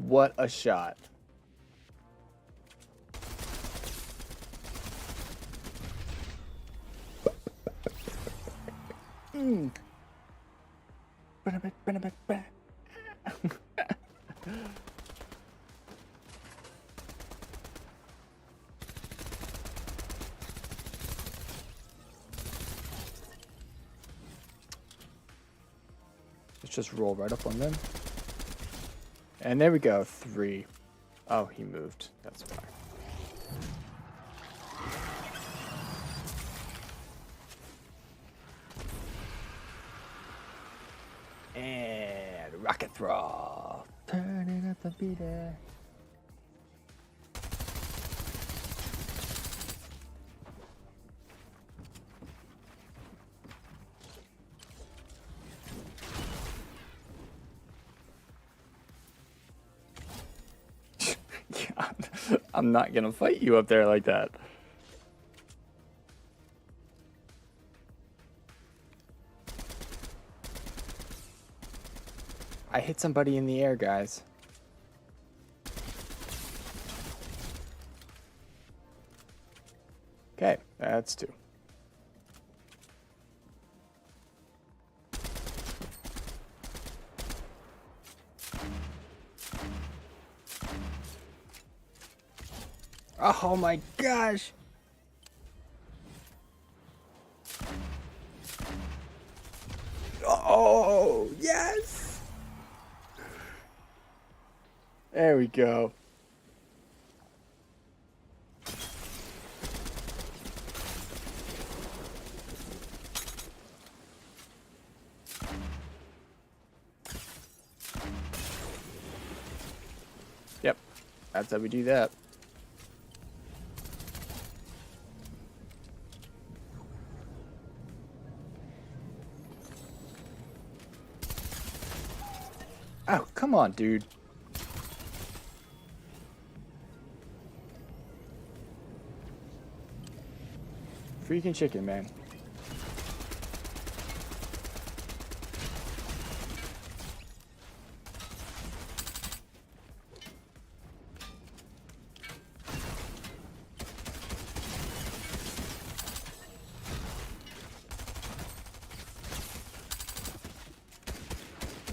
What a shot. Mm. Let's just roll right up on them. And there we go, 3. Oh, he moved. That's why. And rocket throw. Turning up the beat. I'm not gonna fight you up there like that. I hit somebody in the air, guys. Okay, that's 2. Oh my gosh! Oh, yes! There we go. Yep, that's how we do that. Oh, come on, dude. Freaking chicken, man.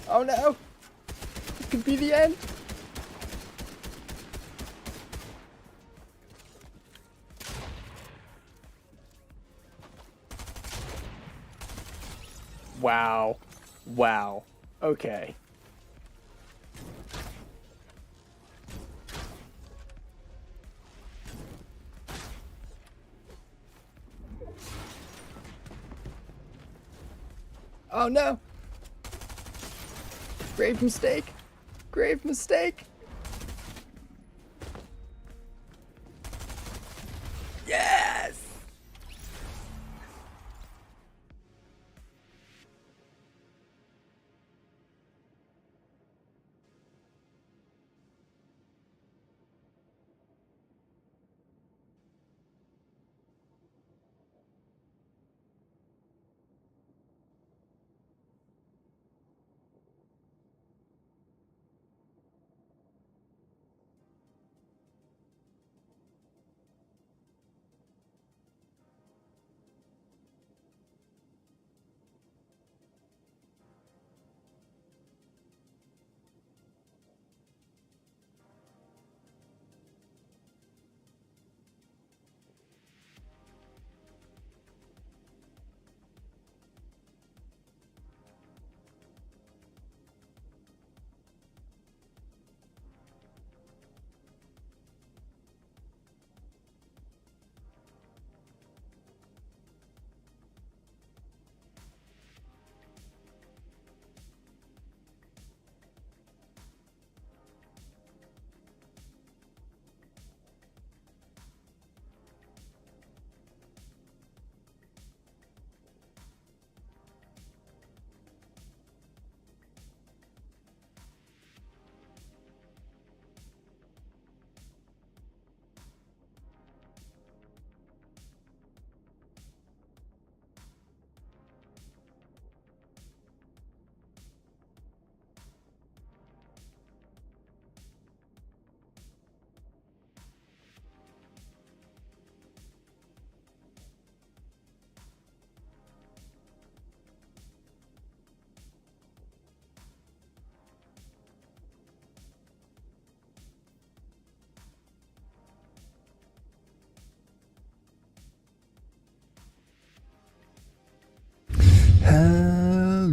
Oh no! It could be the end! Wow. Wow. Okay. Oh no! Grave mistake! Grave mistake! Yes!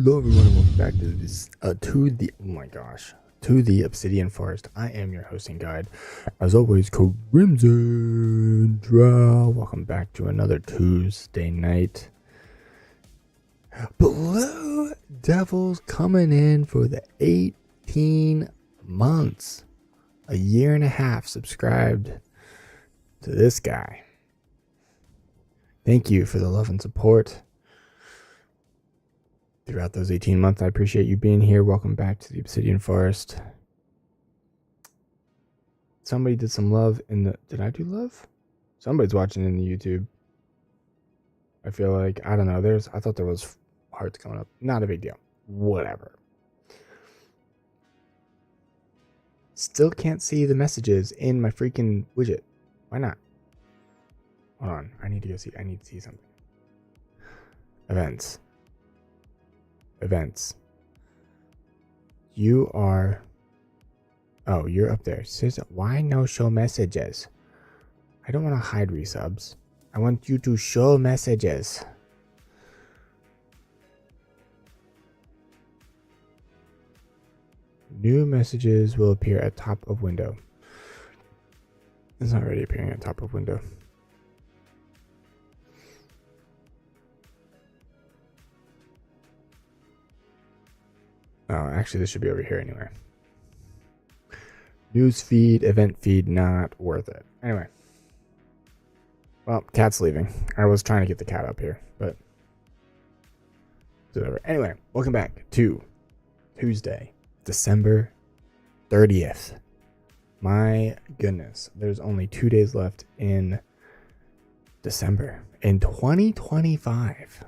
Hello everyone and welcome back to this to the Obsidian Forest. I am your hosting guide, as always, Crimson Drow. Welcome back to another Tuesday night. Blue Devils coming in for the 18 months, a year and a half subscribed to this guy. Thank you for the love and support throughout those 18 months. I appreciate you being here. Welcome back to the Obsidian Forest. Somebody did some love in the... Did I do love? Somebody's watching in the YouTube. I feel like... I don't know. I thought there was hearts coming up. Not a big deal. Whatever. Still can't see the messages in my freaking widget. Why not? Hold on. I need to see something. Events. You are... Oh, you're up there. Says, why no show messages? I don't want to hide resubs. I want you to show messages. New messages will appear at top of window. It's already appearing at top of window. Oh, actually, this should be over here anyway. News feed, event feed, not worth it. Anyway. Well, cat's leaving. I was trying to get the cat up here, but whatever. Anyway, welcome back to Tuesday, December 30th. My goodness, there's only 2 days left in December in 2025.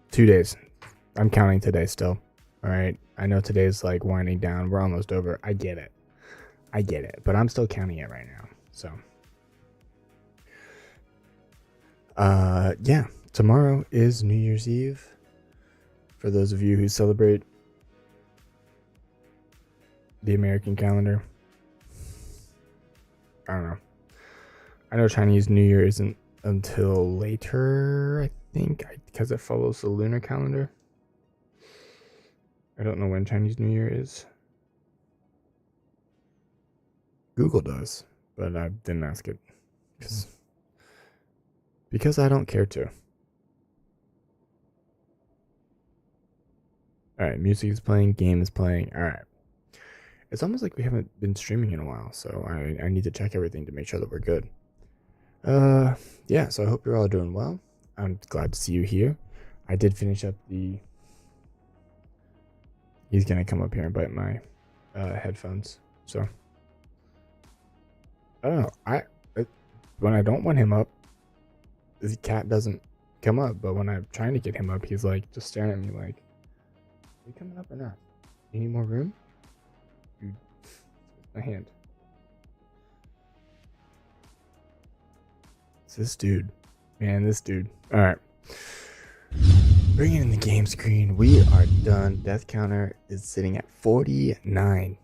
2 days. I'm counting today still. All right. I know today's like winding down. We're almost over. I get it. But I'm still counting it right now. So, yeah. Tomorrow is New Year's Eve. For those of you who celebrate the American calendar. I don't know. I know Chinese New Year isn't until later, I think, because it follows the lunar calendar. I don't know when Chinese New Year is. Google does, but I didn't ask it because I don't care to. All right, music is playing, game is playing. All right. It's almost like we haven't been streaming in a while, so I need to check everything to make sure that we're good. Yeah, so I hope you're all doing well. I'm glad to see you here. I did finish up the... He's going to come up here and bite my headphones, so... I don't know. When I don't want him up, the cat doesn't come up, but when I'm trying to get him up, he's like, just staring at me like, are you coming up or not? You need more room? My hand. It's this dude. Man, this dude. Alright. Bringing in the game screen. We are done. Death counter is sitting at 49.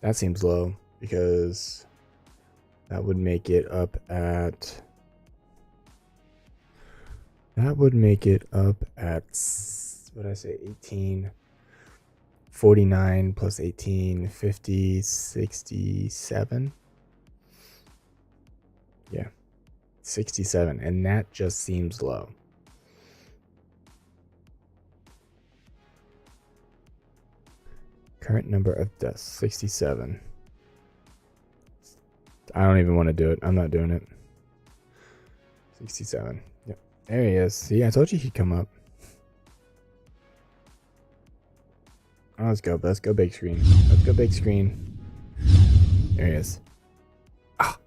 That seems low because that would make it up at... what did I say? 18... 49 plus 18, 50, 67. Yeah, 67. And that just seems low. Current number of deaths, 67. I don't even want to do it. I'm not doing it. 67. Yep. There he is. See, I told you he'd come up. Oh, let's go big screen. There he is. Ah!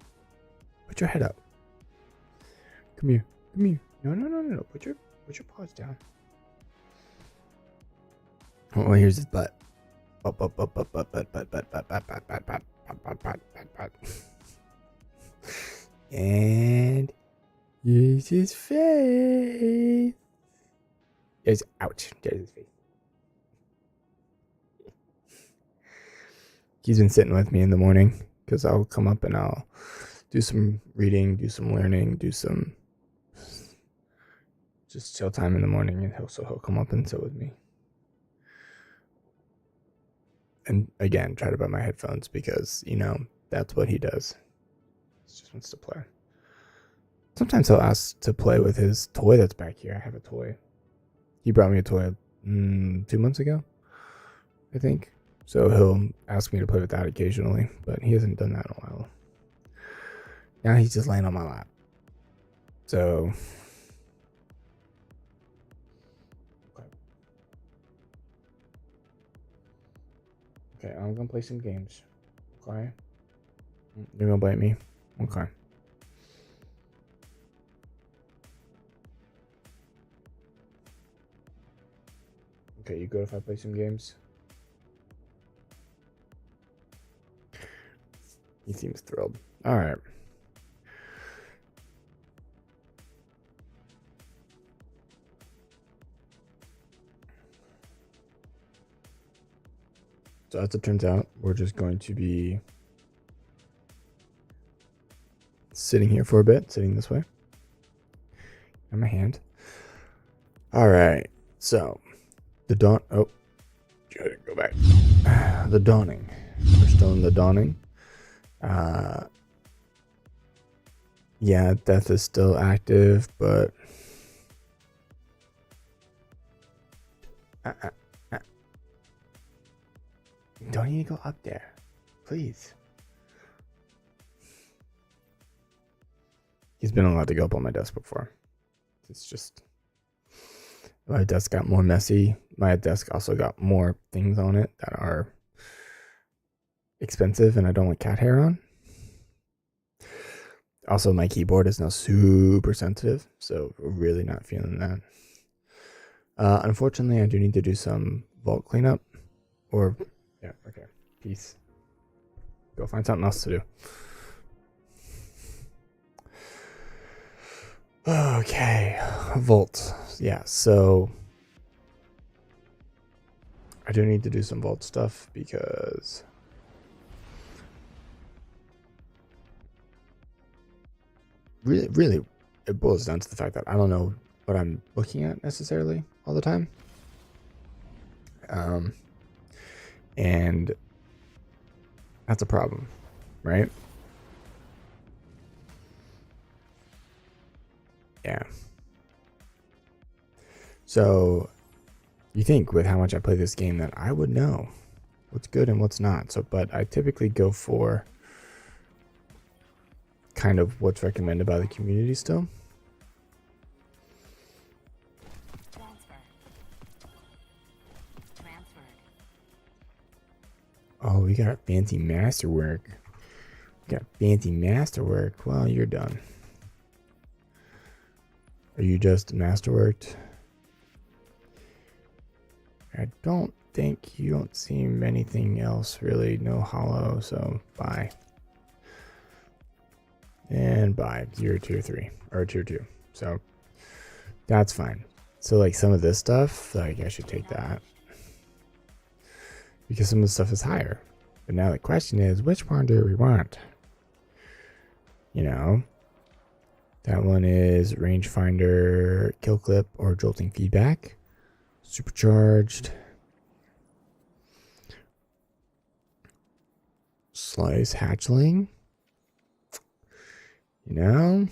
Put your head up. Come here. No. Put your paws down. Oh, here's his butt. Butt. And here's his face. Ouch. There's his face. He's been sitting with me in the morning because I'll come up and I'll do some reading, do some learning, do some just chill time in the morning, and he'll come up and sit with me. and again, try to buy my headphones because, that's what he does. He just wants to play. Sometimes he'll ask to play with his toy that's back here. I have a toy. He brought me a toy 2 months ago, I think. So he'll ask me to play with that occasionally, but he hasn't done that in a while. Now he's just laying on my lap. So okay, I'm gonna play some games. Okay. You're gonna bite me? Okay. Okay, you good if I play some games? He seems thrilled. Alright. So as it turns out, we're just going to be sitting here for a bit, sitting this way. And my hand. Alright, so the dawn. Oh, go back. The dawning. We're still in the dawning. Yeah, death is still active, but don't need to go up there, please. He's been allowed to go up on my desk before. It's just my desk got more messy. My desk also got more things on it that are expensive and I don't want cat hair on. Also, my keyboard is now super sensitive, so really not feeling that. Unfortunately, I do need to do some vault cleanup. Or, yeah, okay, peace. Go find something else to do. Okay, vault. Yeah, so I do need to do some vault stuff because really it boils down to the fact that I don't know what I'm looking at necessarily all the time. And that's a problem, right? Yeah. So you think with how much I play this game that I would know what's good and what's not. So, but I typically go for kind of what's recommended by the community still. Oh, we got fancy masterwork. We got fancy masterwork. Well, you're done. Are you just masterworked? I don't think you don't seem anything else really. No hollow, so bye. And bye. You're tier 3 or tier 2. So that's fine. So like some of this stuff, like I should take that. Because some of the stuff is higher. But now the question is, which one do we want? You know, that one is rangefinder, kill clip, or jolting feedback. Supercharged. Slice hatchling. You know?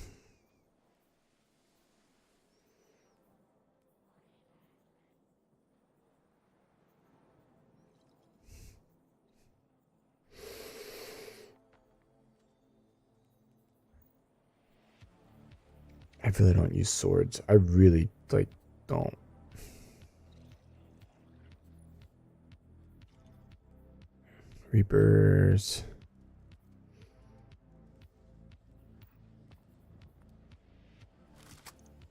I really don't use swords. I really don't. Reapers.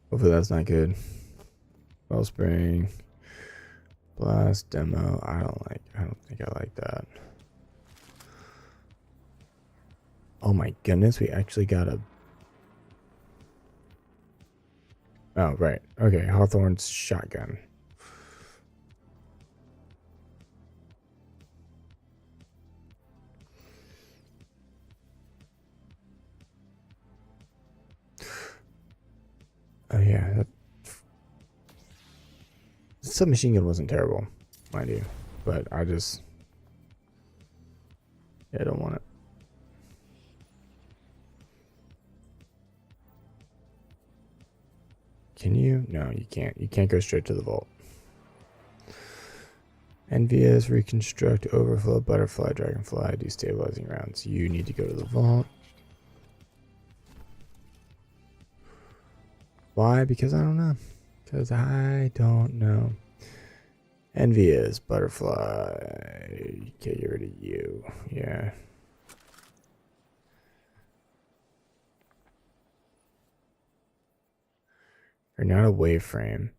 Hopefully that's not good. Wellspring. Blast demo. I don't think I like that. Oh my goodness, we actually got a. Oh, right. Okay, Hawthorne's shotgun. Oh yeah, that submachine gun wasn't terrible, mind you, but I just Can you? No, you can't. You can't go straight to the vault. NVS, reconstruct, overflow, butterfly, dragonfly, destabilizing rounds. You need to go to the vault. Why? Because I don't know. Because I don't know. NVS, butterfly. Get rid of you. Yeah. You're not a wave frame.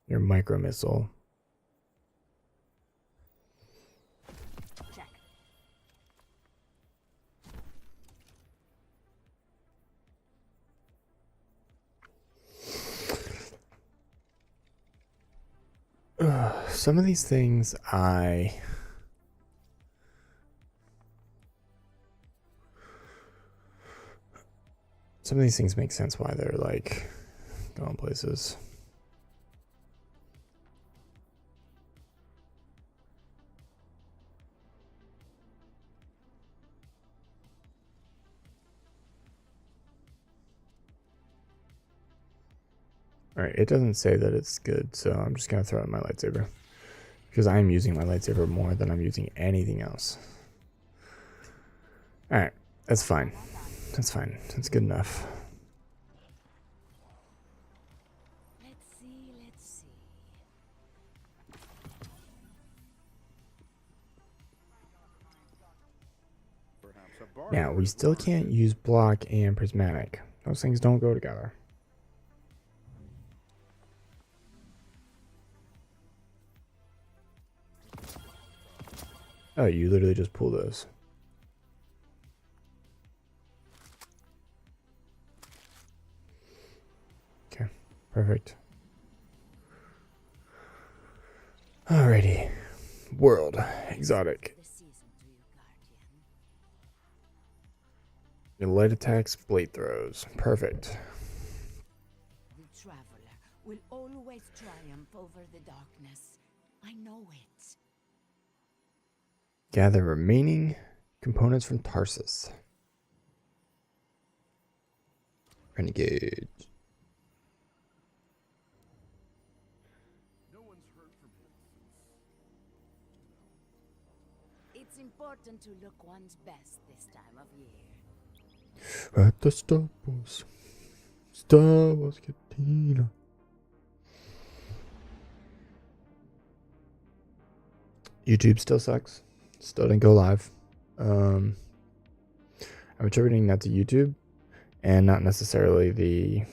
You're a micro missile. Some of these things some of these things make sense why they're like going places. Alright, it doesn't say that it's good, so I'm just gonna throw in my lightsaber. Because I'm using my lightsaber more than I'm using anything else. Alright, that's fine. That's fine. That's good enough. Let's see. Now, we still can't use block and prismatic. Those things don't go together. Oh, you literally just pull those. Okay, perfect. Alrighty. World. Exotic. Your light attacks, blade throws. Perfect. The traveler will always triumph over the darkness. I know it. Gather remaining components from Tarsus. Renegade. No one's heard from him since. It's important to look one's best this time of year. At the Star Wars Cantina. YouTube still sucks. Still didn't go live. I'm attributing that to YouTube and not necessarily the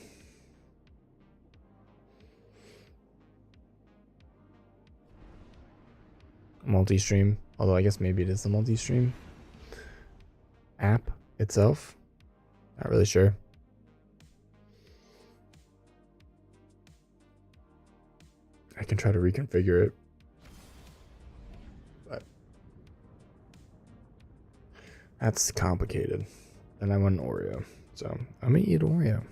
multi-stream, although I guess maybe it is the multi-stream app itself. Not really sure. I can try to reconfigure it, but that's complicated. And I want an Oreo, so I'm gonna eat Oreo.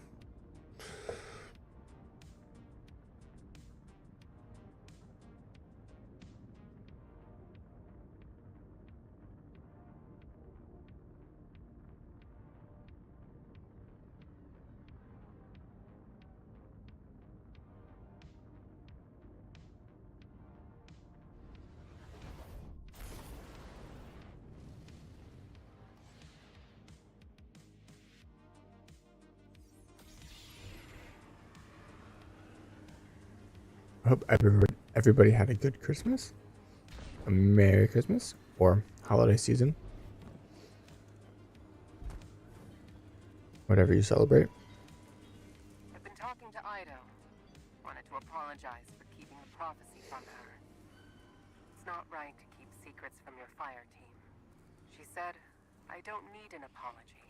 I hope everybody had a good Christmas, a Merry Christmas, or holiday season. Whatever you celebrate. I've been talking to Ido. Wanted to apologize for keeping the prophecy from her. It's not right to keep secrets from your fire team. She said, I don't need an apology.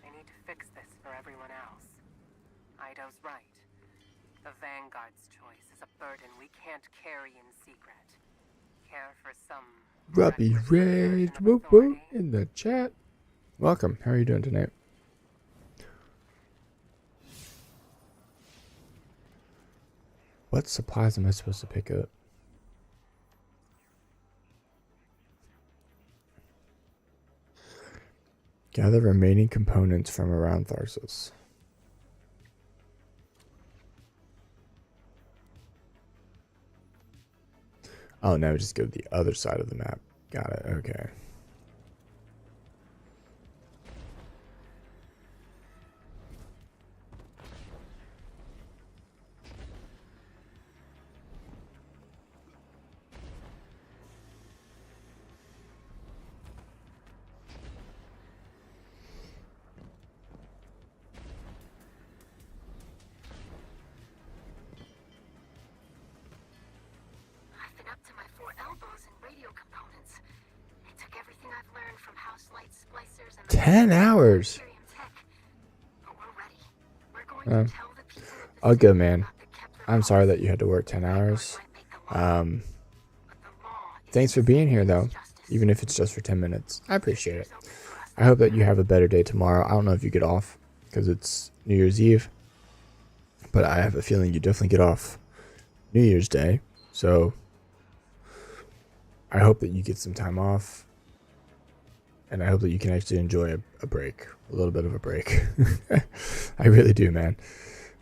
I need to fix this for everyone else. Ido's right. The Vanguard's choice is a burden we can't carry in secret. Care for some... Ruby Rage, whoop whoop, in the chat. Welcome. How are you doing tonight? What supplies am I supposed to pick up? Gather remaining components from around Tharsis. Oh, now we just go to the other side of the map. Got it. Okay. I've been up to my 4 elbows in radio components. It took everything I've learned from house light splicers and 10 hours. Imperium tech. But we're ready. We're going to tell the people of the I'll go, city man. about the Kepler I'm sorry that policy. you had to work 10 hours. Might make the law, but the law is Thanks for the being same here, as though, justice. even if it's just for 10 minutes. I appreciate it. It's open for us. I hope that you have a better day tomorrow. I don't know if you get off because it's New Year's Eve, but I have a feeling you definitely get off New Year's Day. So I hope that you get some time off, and I hope that you can actually enjoy a break, a little bit of a break. I really do, man.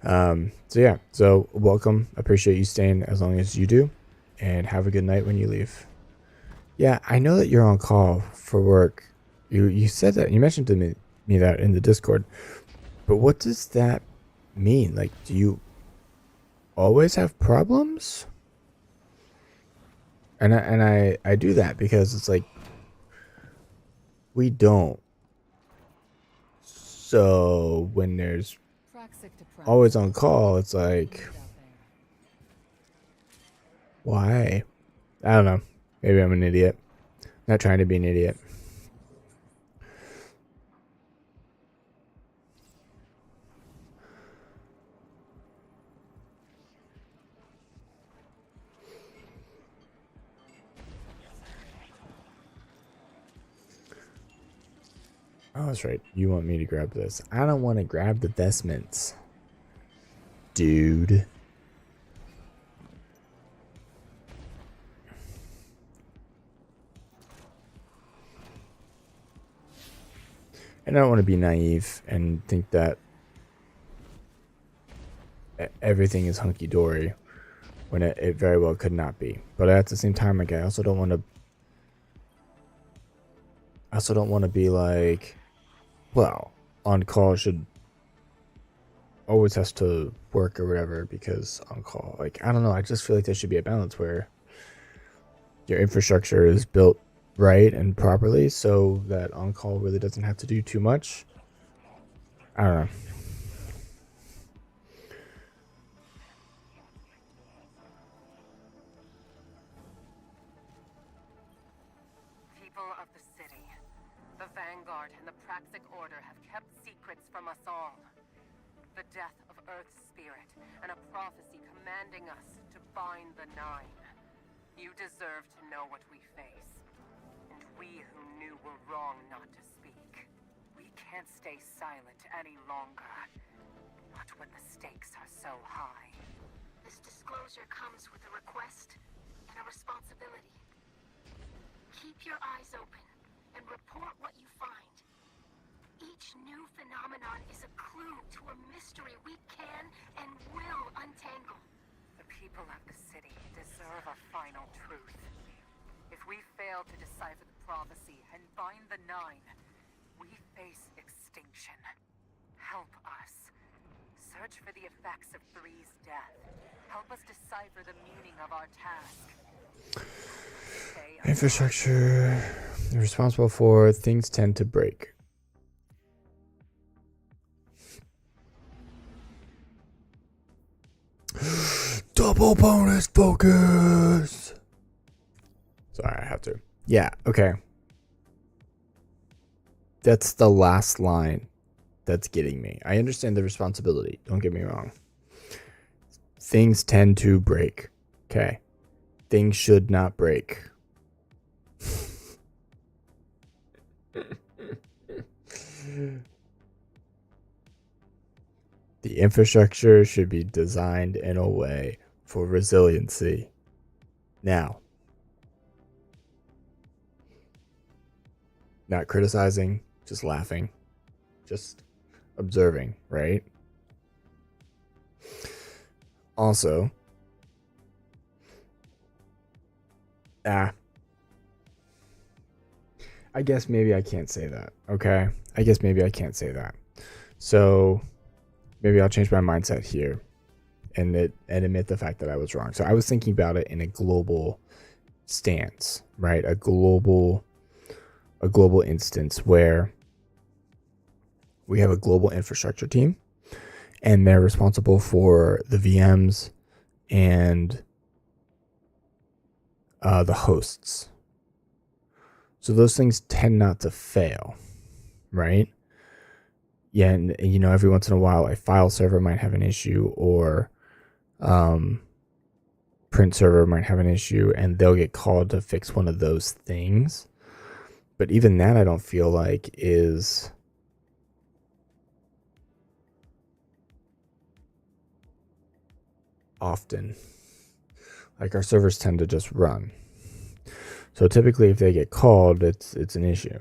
So yeah, so welcome. Appreciate you staying as long as you do, and have a good night when you leave. Yeah, I know that you're on call for work. You said that, you mentioned to me that in the Discord, but what does that mean? Like, do you always have problems? And I do that because it's like, we don't. So when there's Praxic to Praxic. always on call, it's like, Leave it out there. why? I don't know. Maybe I'm an idiot. Not trying to be an idiot. Oh, that's right. You want me to grab this. I don't want to grab the vestments. Dude. And I don't want to be naive and think that everything is hunky-dory when it very well could not be. But at the same time, like, I also don't want to be like, well, on call should always has to work or whatever because on call. Like, I don't know. I just feel like there should be a balance where your infrastructure is built right and properly so that on call really doesn't have to do too much. I don't know. People of the city, the Vanguard and the Praxic Order have kept secrets from us all. The death of Earth's spirit and a prophecy commanding us to bind the Nine. You deserve to know what we face. And we who knew were wrong not to speak. We can't stay silent any longer. Not when the stakes are so high. This disclosure comes with a request and a responsibility. Keep your eyes open and report what you find. Each new phenomenon is a clue to a mystery we can and will untangle. The people of the city deserve a final truth. If we fail to decipher the prophecy and bind the Nine, we face extinction. Help us. Search for the effects of Three's death. Help us decipher the meaning of our task. Infrastructure responsible for things tend to break. Double bonus focus. Sorry, I have to. Yeah, okay. That's the last line that's getting me. I understand the responsibility. Don't get me wrong. Things tend to break. Okay. Things should not break. The infrastructure should be designed in a way for resiliency. Now, not criticizing, just laughing, just observing, right? Also, Ah, I guess maybe I can't say that. Okay. I guess maybe I can't say that. So maybe I'll change my mindset here and admit the fact that I was wrong. So I was thinking about it in a global stance, right? A global instance where we have a global infrastructure team and they're responsible for the VMs and the hosts. So those things tend not to fail, right? Yeah, and you know, every once in a while, a file server might have an issue, or print server might have an issue, and they'll get called to fix one of those things. But even that, I don't feel like is often. Like, our servers tend to just run. So typically, if they get called, it's an issue.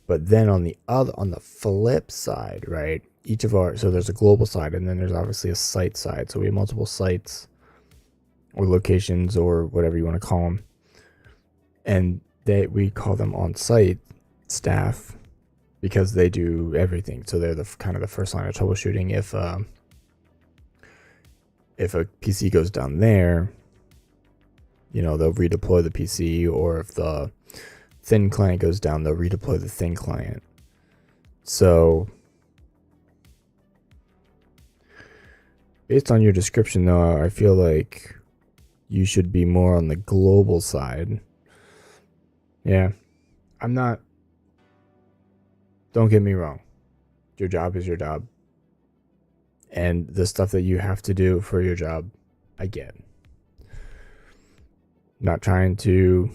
But then on the flip side, right? So there's a global side, and then there's obviously a site side. So we have multiple sites or locations or whatever you want to call them, and we call them on-site staff because they do everything. So they're the kind of the first line of troubleshooting. If a PC goes down there, you know, they'll redeploy the PC, or if the thin client goes down, they'll redeploy the thin client. So based on your description, though, I feel like you should be more on the global side. Yeah, I'm not. Don't get me wrong. Your job is your job. And the stuff that you have to do for your job, I get. Not trying to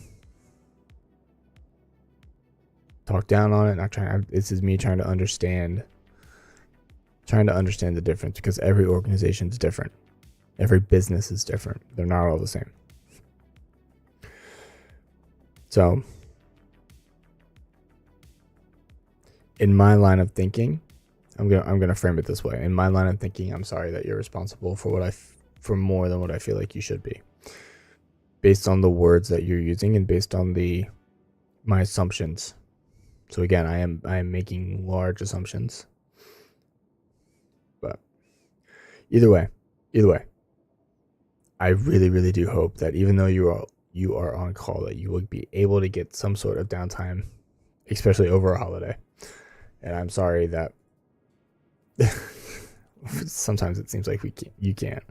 talk down on it. This is me trying to understand the difference, because every organization is different. Every business is different. They're not all the same. So, in my line of thinking, I'm gonna frame it this way. In my line of thinking, I'm sorry that you're responsible for for more than what I feel like you should be, based on the words that you're using and based on my assumptions. So again, I am making large assumptions. But either way, I really, really do hope that even though you are on call, that you will be able to get some sort of downtime, especially over a holiday. And I'm sorry that sometimes it seems like you can't.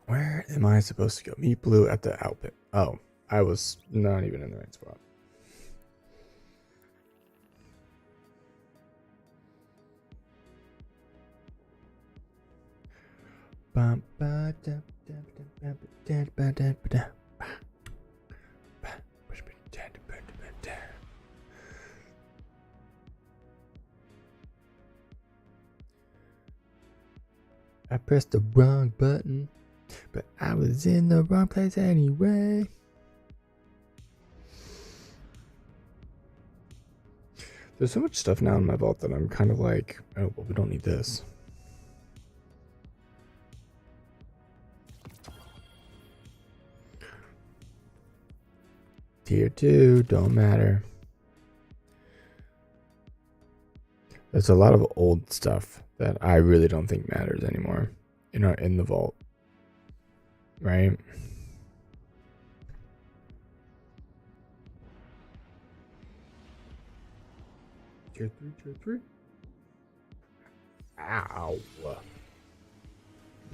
Where am I supposed to go? Meet Blue at the output. Oh, I was not even in the right spot. I pressed the wrong button, but I was in the wrong place anyway. There's so much stuff now in my vault that I'm kind of like, oh, well, we don't need this. Tier 2, don't matter. There's a lot of old stuff that I really don't think matters anymore in the vault. Right? Tier 3. Ow.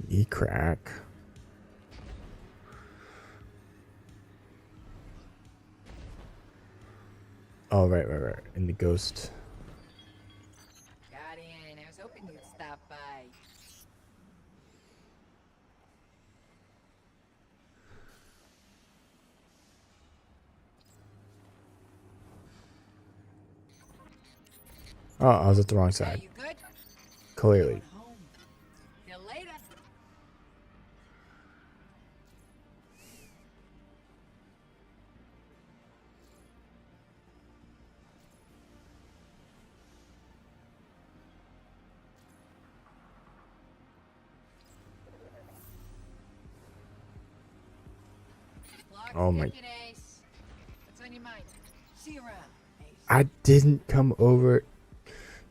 Knee crack. Oh, right. In the ghost. Got in. I was hoping you'd stop by. Oh, I was at the wrong Hey, side. you good? Clearly. Home. See you later. Oh my. Ace. What's on your mind? See you around, Ace. I didn't come over.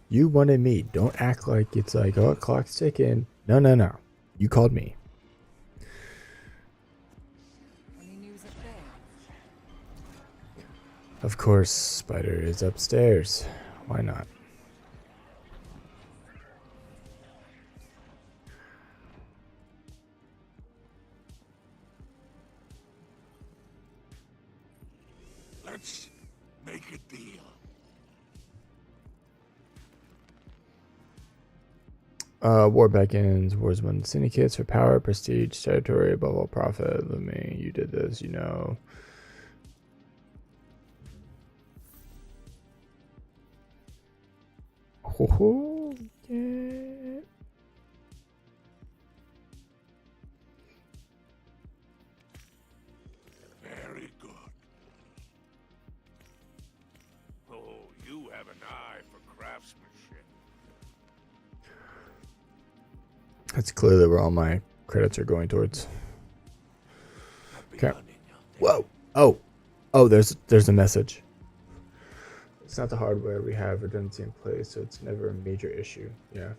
You wanted me. Don't act like it's like, oh, clock's ticking. No, no, no. You called me. Any news up there? Of course, Spider is upstairs. Why not? Let's make a deal. War beckons, wars won syndicates for power, prestige, territory, above all profit. Let me, you did this, you know. Ho ho, yeah. Very good. Oh, you have an eye for craftsmanship. That's clearly where all my credits are going towards. Okay. Whoa. Oh, there's a message. It's not the hardware. We have redundancy in place, so it's never a major issue. Yeah.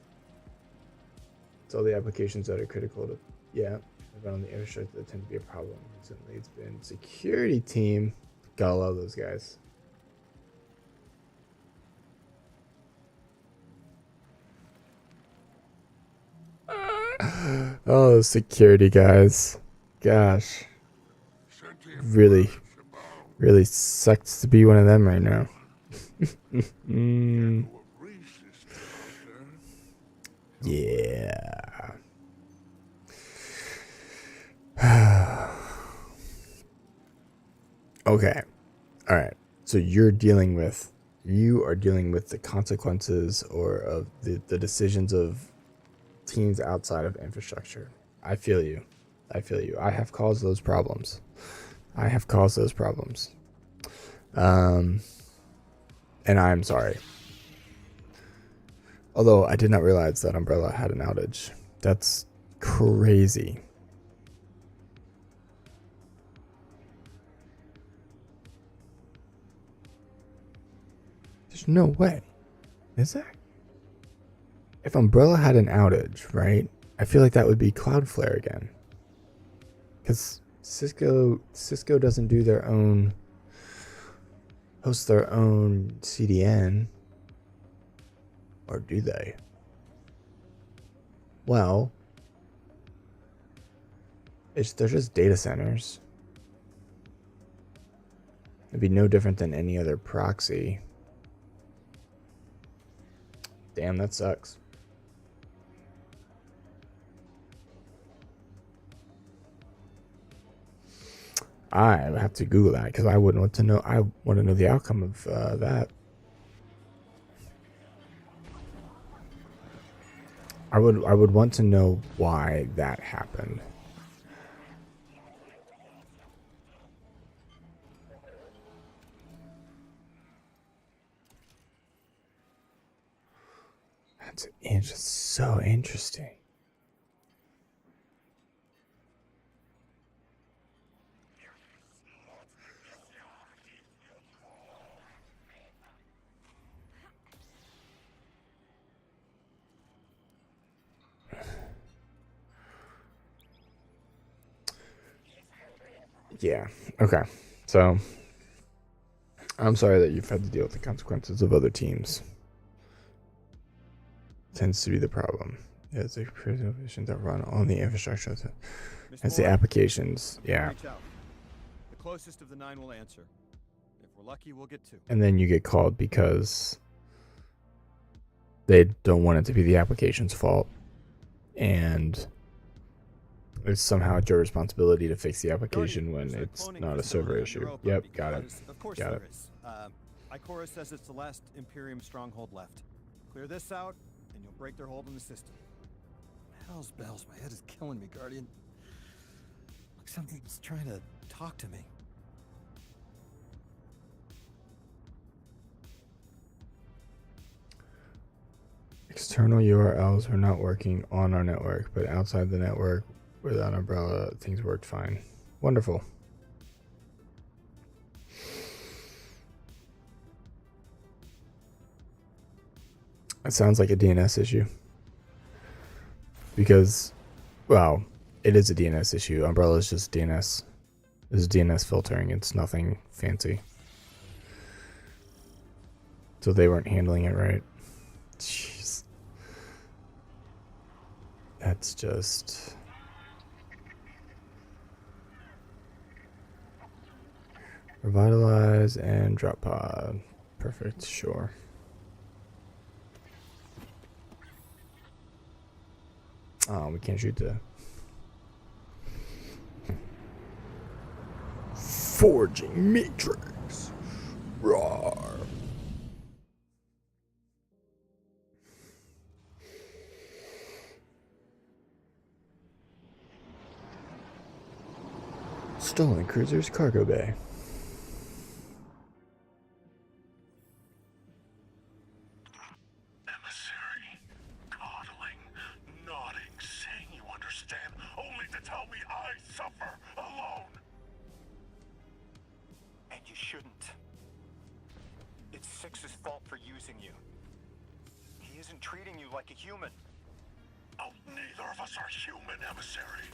It's all the applications that are critical to, yeah, on the infrastructure that tend to be a problem. Recently, it's been security team. Gotta love those guys. Oh, security guys. Gosh. Really sucks to be one of them right now. Yeah. Okay. All right. So you are dealing with the consequences or of the decisions of teams outside of infrastructure. I feel you. I have caused those problems. And I'm sorry. Although I did not realize that Umbrella had an outage. That's crazy. There's no way. Is there? If Umbrella had an outage, right? I feel like that would be Cloudflare again. Because Cisco doesn't do their own, host their own CDN. Or do they? Well, they're just data centers. It'd be no different than any other proxy. Damn, that sucks. I have to Google that because I wouldn't want to know. I want to know the outcome of that. I would want to know why that happened. That's so interesting. Yeah. Okay. So I'm sorry that you've had to deal with the consequences of other teams. Tends to be the problem. Yeah, it's the provisions that run on the infrastructure. It's the applications. Yeah. Reach out. The closest of the 9 will answer. If we're lucky, we'll get 2. And then you get called because they don't want it to be the application's fault. And it's somehow your responsibility to fix the application when it's not a server issue. Yep, got it. Of course Got there it. is. Ikora says it's the last Imperium stronghold left. Clear this out, and you'll break their hold on the system. Hell's bells, my head is killing me, Guardian. Like something's trying to talk to me. External URLs were not working on our network, but outside the network, without Umbrella, things worked fine. Wonderful. It sounds like a DNS issue. Because, well, it is a DNS issue. Umbrella is just DNS. This is DNS filtering. It's nothing fancy. So they weren't handling it right. Jeez. That's just... Revitalize and drop pod. Perfect, sure. Oh, we can't shoot the... Forging Matrix. Roar. Stolen Cruiser's cargo bay. Emissary, coddling, nodding, saying you understand, only to tell me I suffer alone. And you shouldn't. It's Six's fault for using you. He isn't treating you like a human. Oh, neither of us are human, emissary.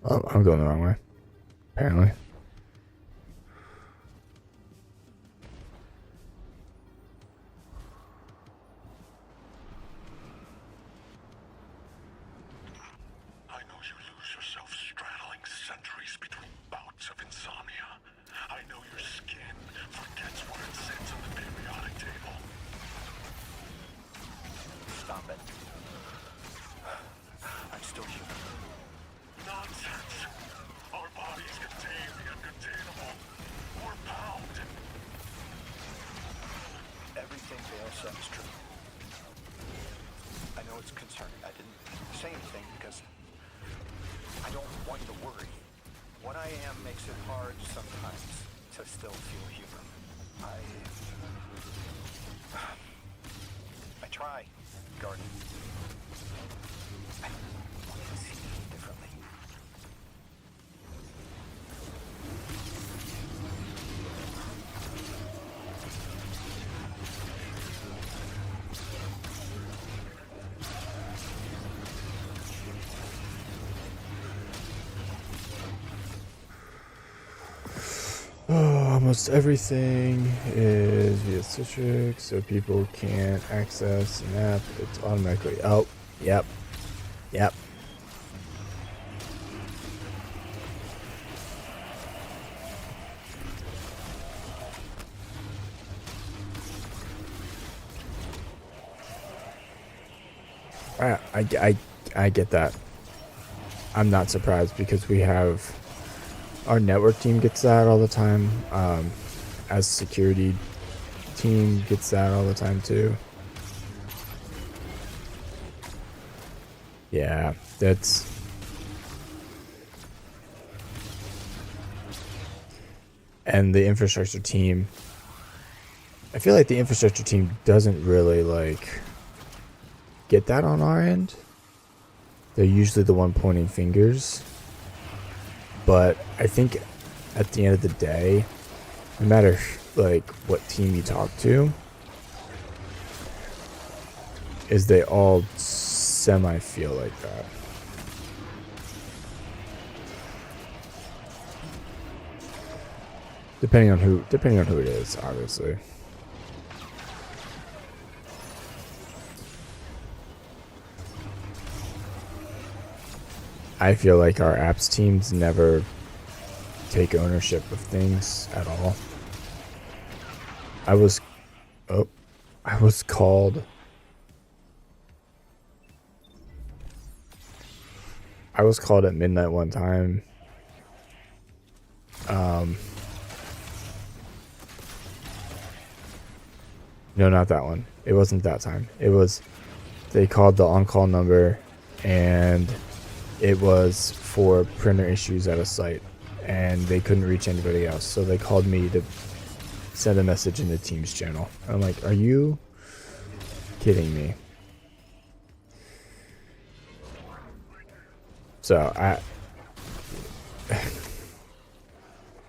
Oh, I'm going the wrong way. Apparently. I know you lose yourself straddling centuries between bouts of insomnia. I know your skin forgets where it sits on the periodic table. Stop it. I'm still human. Nonsense. Our bodies contain the uncontainable. We're bound. Everything Bale said is true. I know it's concerning. I didn't say anything because I don't want you to worry. What I am makes it hard sometimes to still feel human. I try, Guardian. I want to see you differently. Almost everything is via Citrix, so people can't access an app. It's automatically. Oh, yep. Yep. I get that. I'm not surprised because we have our network team gets that all the time. As security team gets that all the time too. Yeah, that's and the infrastructure team. I feel like the infrastructure team doesn't really like get that on our end. They're usually the one pointing fingers. But I think at the end of the day, no matter like what team you talk to, is they all semi feel like that. Depending on who it is, obviously. I feel like our apps teams never take ownership of things at all. I was called at midnight one time No, not that one. It wasn't that time. It was, they called the on-call number, and it was for printer issues at a site, and they couldn't reach anybody else. So they called me to send a message in the Teams channel. I'm like, are you kidding me? So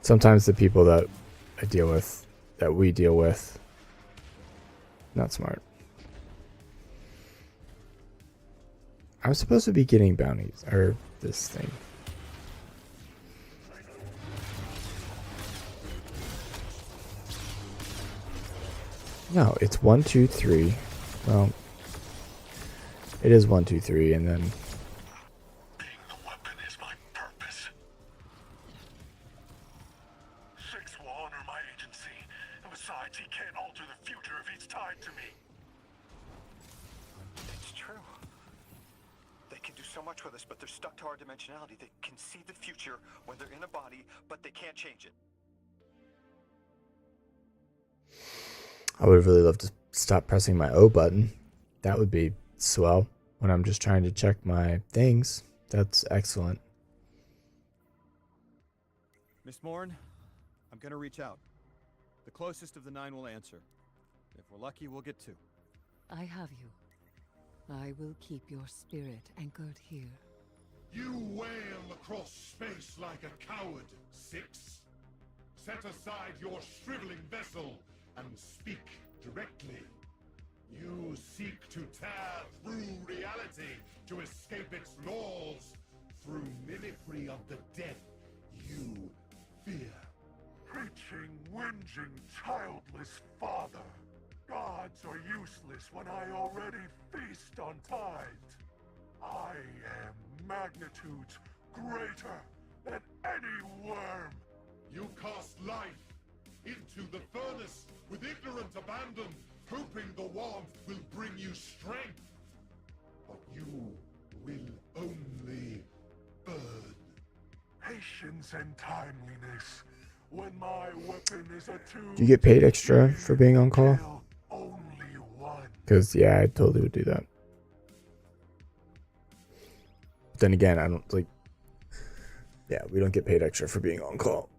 sometimes the people that we deal with, not smart. I'm supposed to be getting bounties, or this thing. No, it's 1, 2, 3. Well, it is 1, 2, 3, and then Being the weapon is my purpose. Six will honor my agency, and besides, he can't alter the future if he's tied to me. It's true. They can do so much with us, but they're stuck to our dimensionality. They can see the future when they're in a body, but they can't change it. I would really love to stop pressing my O button. That would be swell when I'm just trying to check my things. That's excellent. Miss Morn, I'm gonna reach out. The closest of the 9 will answer. If we're lucky, we'll get 2. I have you. I will keep your spirit anchored here. You wail across space like a coward, Six. Set aside your shriveling vessel and speak directly. You seek to tear through reality to escape its laws. Through mimicry of the death you fear. Preaching, whinging, childless father. Gods are useless when I already feast on tithe. I am magnitudes greater than any worm. You cast life into the furnace with ignorant abandon, hoping the warmth will bring you strength. But you will only burn. Patience and timeliness. When my weapon is attuned. Do you get paid extra for being on call? Kill only one. Because, yeah, I totally would do that. Then again, I don't, like, yeah, we don't get paid extra for being on call.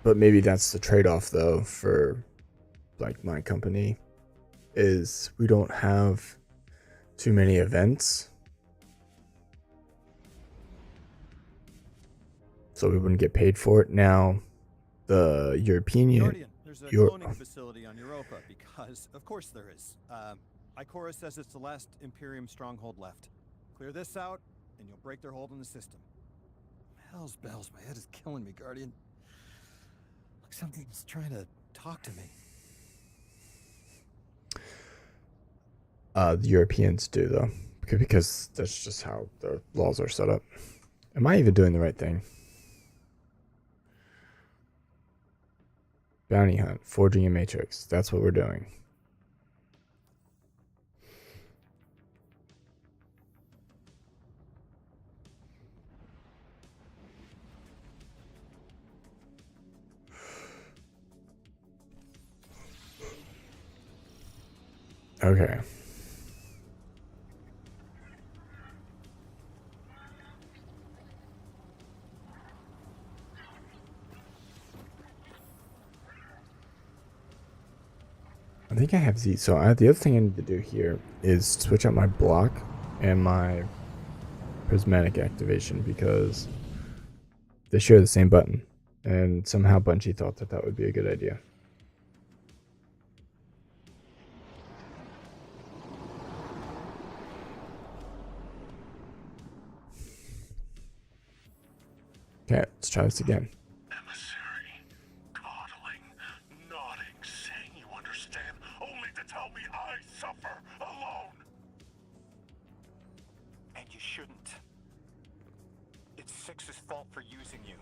But maybe that's the trade-off, though, for, like, my company, is we don't have too many events. So we wouldn't get paid for it. Now, the European... Guardian, there's a cloning facility on Europa, because, of course there is. Ikora says it's the last Imperium stronghold left. Clear this out, and you'll break their hold on the system. Hell's bells, my head is killing me, Guardian. Like something's trying to talk to me. The Europeans do, though, because that's just how the laws are set up. Am I even doing the right thing? Bounty hunt, forging a matrix. That's what we're doing. Okay. I think I have Z. So the other thing I need to do here is switch out my block and my prismatic activation, because they share the same button, and somehow Bungie thought that that would be a good idea. Okay, let's try this again. Emissary, coddling, nodding, saying you understand, only to tell me I suffer alone. And you shouldn't. It's Six's fault for using you.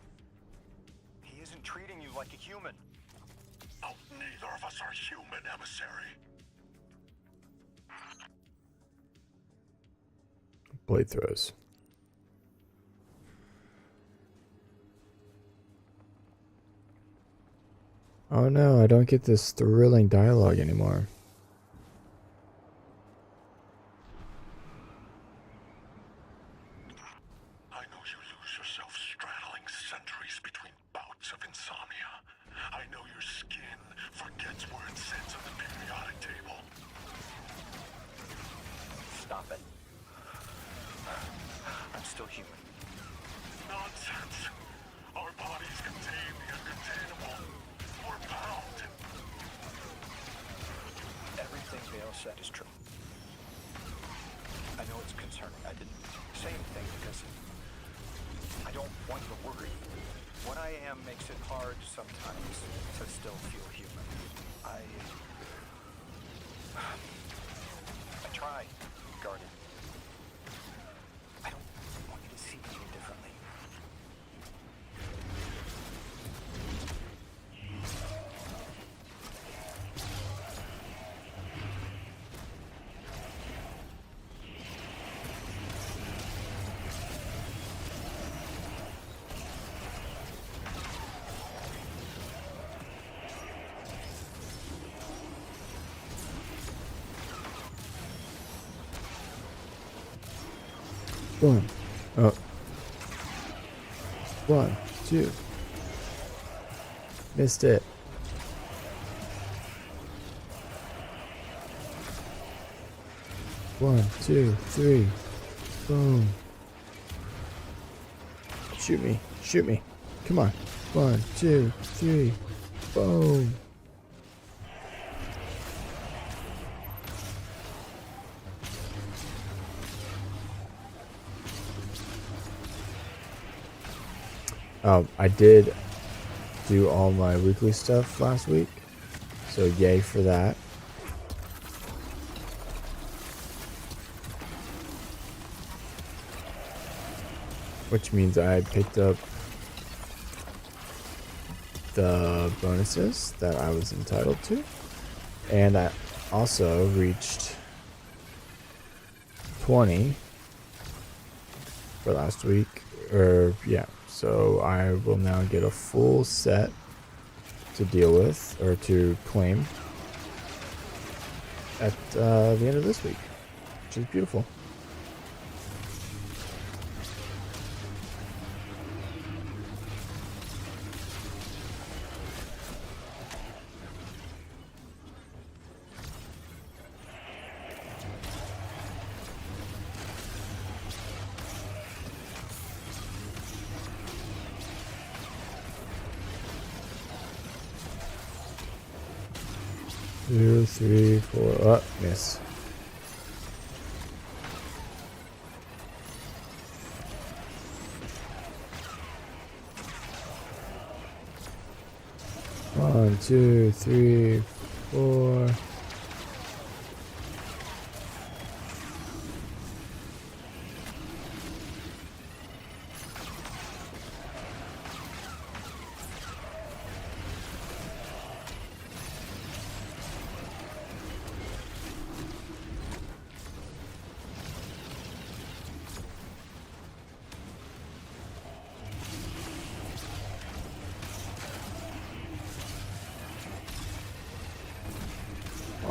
He isn't treating you like a human. Oh, neither of us are human, emissary. Blade throws. Oh no, I don't get this thrilling dialogue anymore. I know you lose yourself straddling centuries between bouts of insomnia. I know your skin forgets where it sits on the periodic table. Stop it. I'm still human. Nonsense. Our bodies contain the uncontainable. We're bound. Everything Vale said is true. I know it's concerning. I didn't say anything because I don't want you to worry. What I am makes it hard sometimes to still feel human. I try, Guardian. I don't want you to see me differently. One. Oh. 1, 2. Missed it. One, two, three. Boom. Shoot me. Shoot me. Come on. 1, 2, 3. Boom. I did do all my weekly stuff last week, so yay for that. Which means I picked up the bonuses that I was entitled to, and I also reached 20 for last week, or yeah. So I will now get a full set to deal with, or to claim, at the end of this week, which is beautiful. Two, three, four. Oh, miss. One, two, three, four.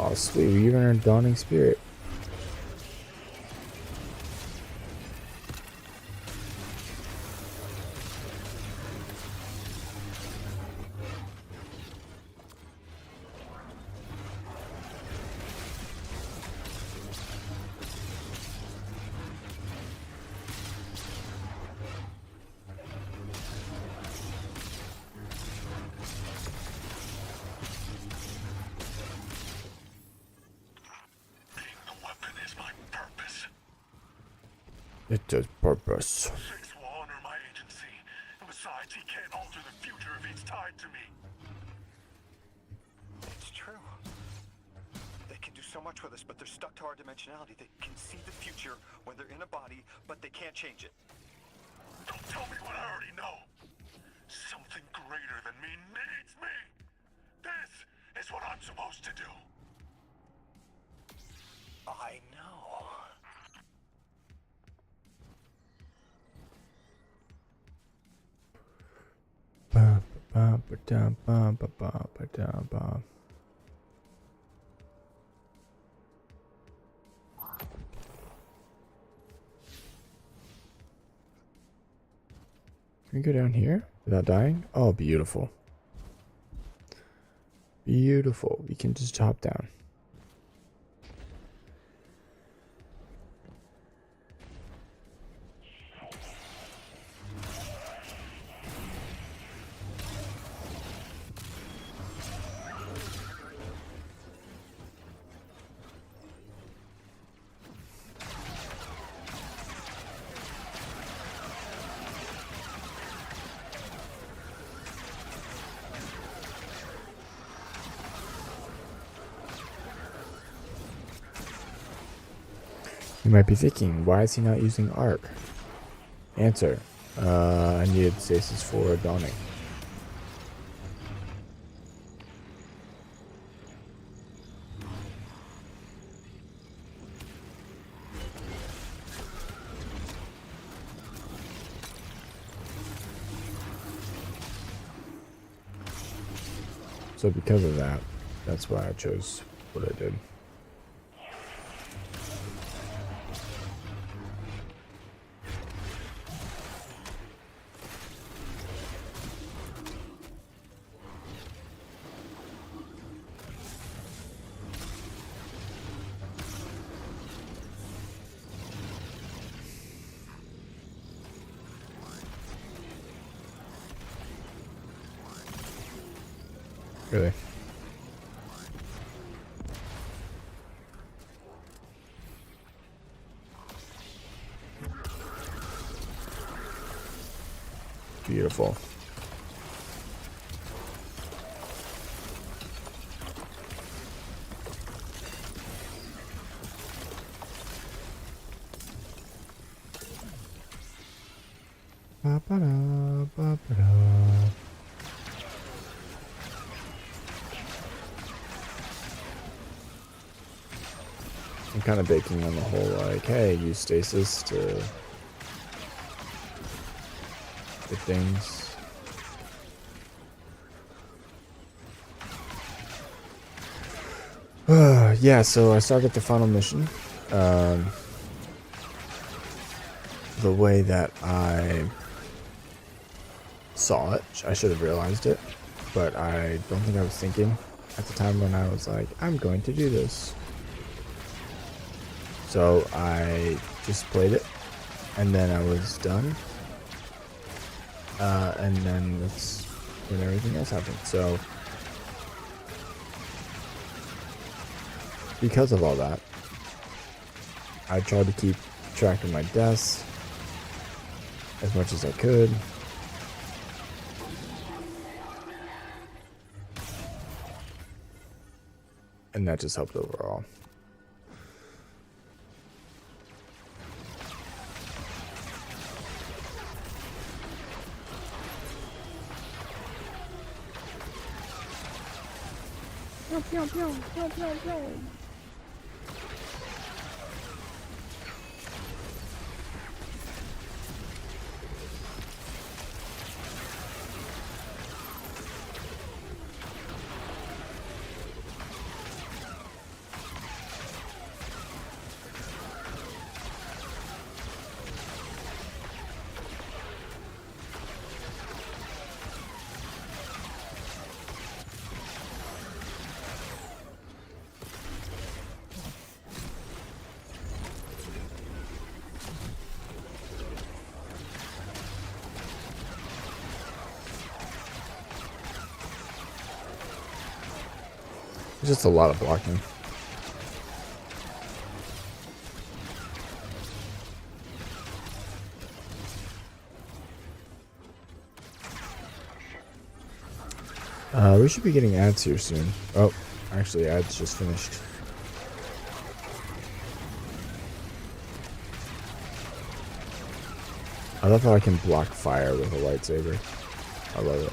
Oh, sweet. You're gonna Dawning Spirit. It does purpose. Six will honor my agency, and besides, he can't alter the future if he's tied to me. It's true. They can do so much with us, but they're stuck to our dimensionality. They can see the future when they're in a body, but they can't change it. Don't tell me what I already know. Something greater than me needs me. This is what I'm supposed to do. I know. Ba, ba, ba, Ba-da-ba-ba-ba-ba-da-ba. Can we go down here without dying? Oh, beautiful. Beautiful. We can just hop down. You might be thinking, why is he not using arc? Answer, I needed stasis for dawning. So because of that, that's why I chose what I did. Really? Beautiful. Ba-ba-da, ba-ba-da. I'm kind of baking on the whole, like, hey, use stasis to get things. Yeah, so I started the final mission. The way that I saw it, I should have realized it, but I don't think I was thinking at the time when I was like, I'm going to do this. So I just played it, and then I was done, and then that's when everything else happened. So because of all that, I tried to keep track of my deaths as much as I could. And that just helped overall. It's just a lot of blocking. We should be getting ads here soon. Oh, actually, ads just finished. I love how I can block fire with a lightsaber. I love it.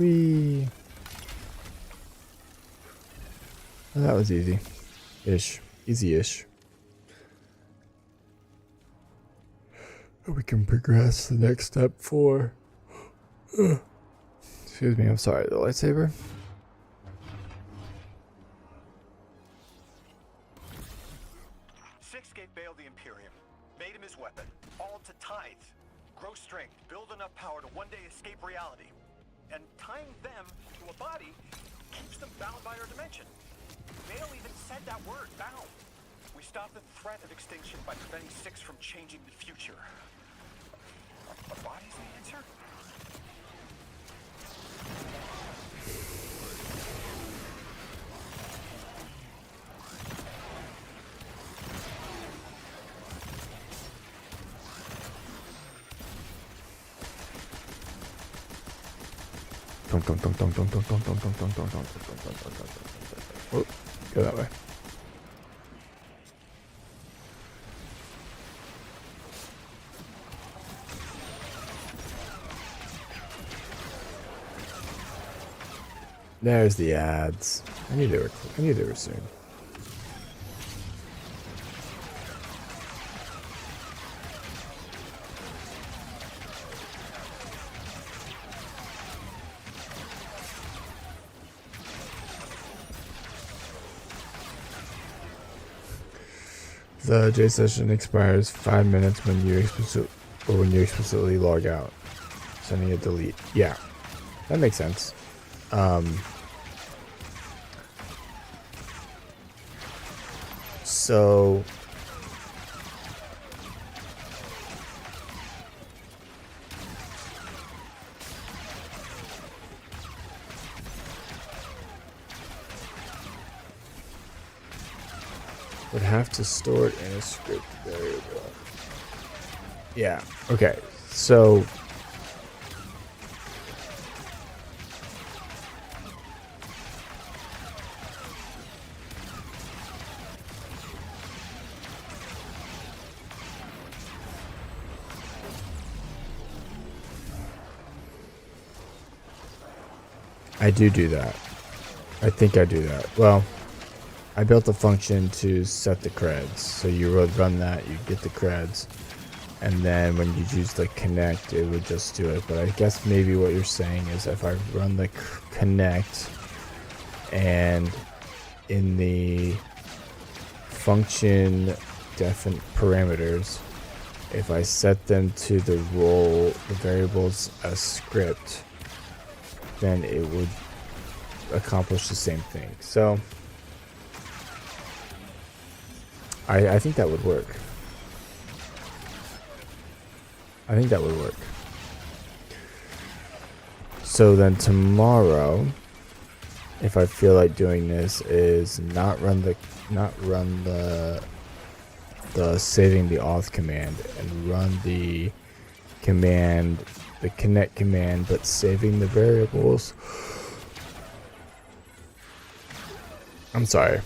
Whee! Oh, that was easy. Ish. Easy-ish. We can progress the next step for... Excuse me, I'm sorry, the lightsaber. Six gave Bale the Imperium, made him his weapon, all to tithe, grow strength, build enough power to one day escape reality. And tying them to a body keeps them bound by our dimension. Bale even said that word, bound. We stop the threat of extinction by preventing Six from changing the future. A body's the answer? Oh, go that way. There's the ads. I knew they were soon. The J session expires 5 minutes when you explicitly log out. Sending a delete. Yeah, that makes sense. So would have to store it in a script variable. Yeah, okay. So I do that. I think I do that. Well, I built a function to set the creds. So you would run that, you get the creds, and then when you use the connect, it would just do it. But I guess maybe what you're saying is if I run the connect and in the function definite parameters, if I set them to the role, the variables as script, then it would accomplish the same thing. So I think that would work. I think that would work. So then tomorrow, if I feel like doing this, is not run the saving the auth command and run the command, the connect command, but saving the variables. I'm sorry.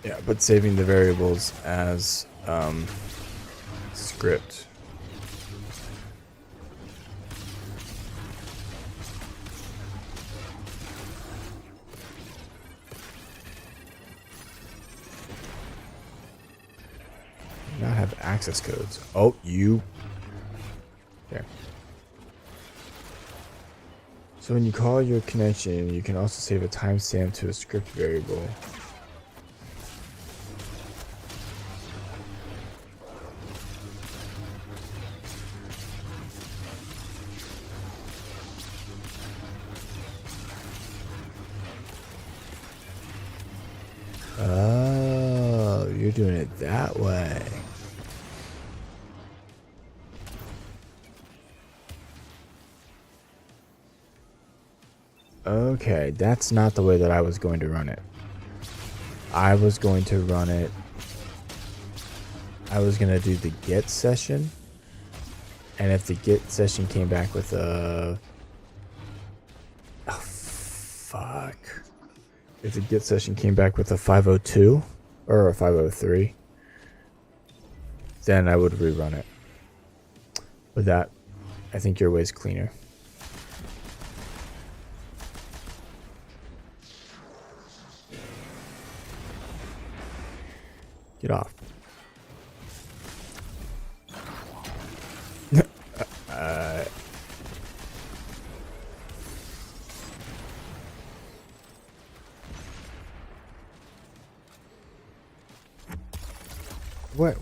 Yeah, but saving the variables as script. Not have access codes. Oh, you. Okay. So when you call your connection, you can also save a timestamp to a script variable. Oh, you're doing it that way. Okay, that's not the way that I was going to run it. I was going to run it. I was going to do the get session. And if the get session came back with a... Oh, fuck. If the get session came back with a 502 or a 503, then I would rerun it. But that, I think your way's cleaner. Get off.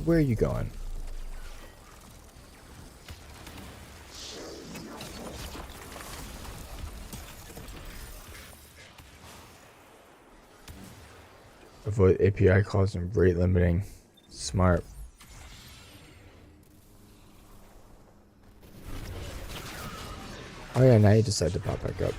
Where are you going? Avoid API calls and rate limiting. Smart. Oh yeah, now you decide to pop back up.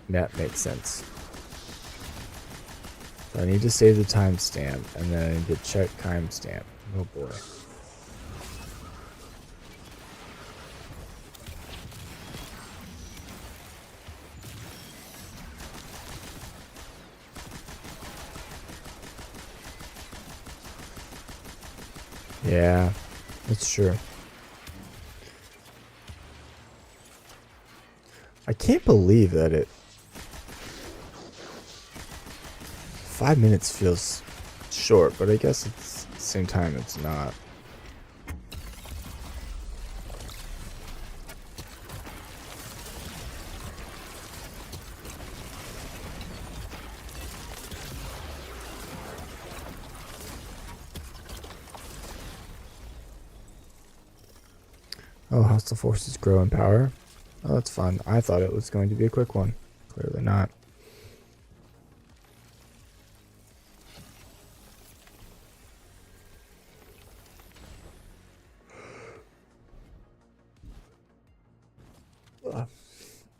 That makes sense. So I need to save the timestamp, and then I need to check timestamp. Oh boy. Yeah, that's true. I can't believe that 5 minutes feels short, but I guess it's at the same time it's not. Oh, hostile forces grow in power. Oh, that's fun. I thought it was going to be a quick one. Clearly not.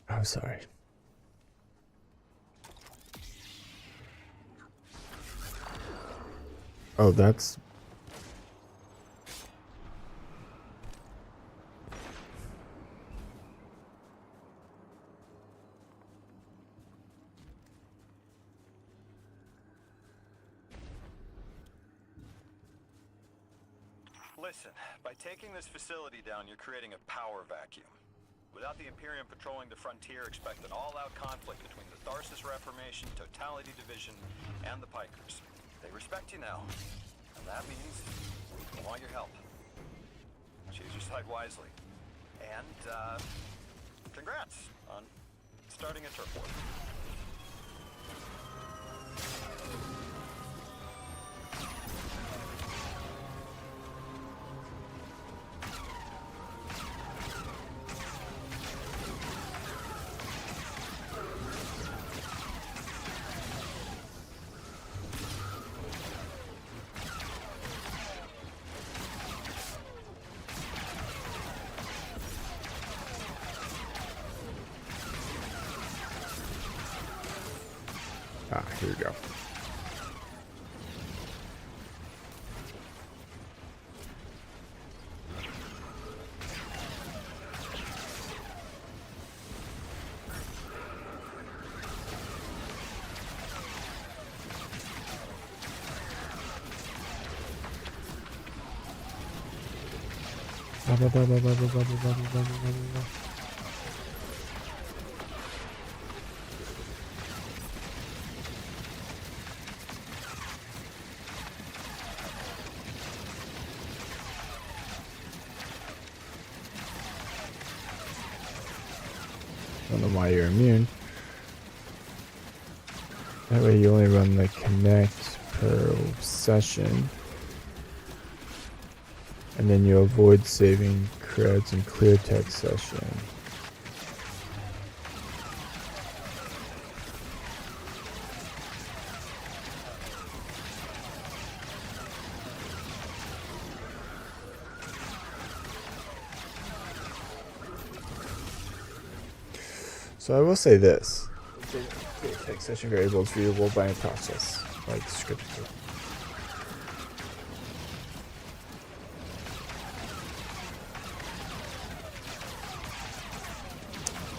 I'm sorry. Oh, that's... Listen, by taking this facility down, you're creating a power vacuum. Without the Imperium patrolling the frontier, expect an all-out conflict between the Tharsis Reformation, Totality Division, and the Pikers. They respect you now, and that means they want your help. Choose your side wisely. And, congrats on starting a turf war. Ah, here we go. Don't know why you're immune. That way you only run the connect per session. And then you avoid saving creds in clear text session. So I will say this. Clear text session variable is readable by a process, like script.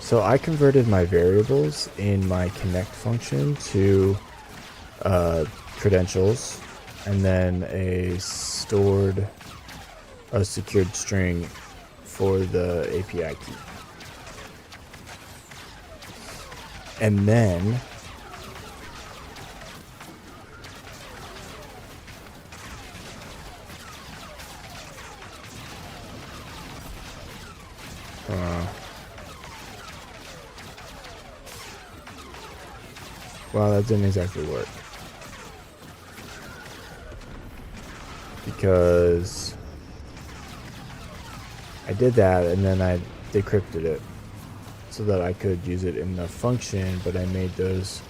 So I converted my variables in my connect function to credentials, and then a secured string for the API key. And then well, that didn't exactly work. Because I did that and then I decrypted it so that I could use it in the function, but I made those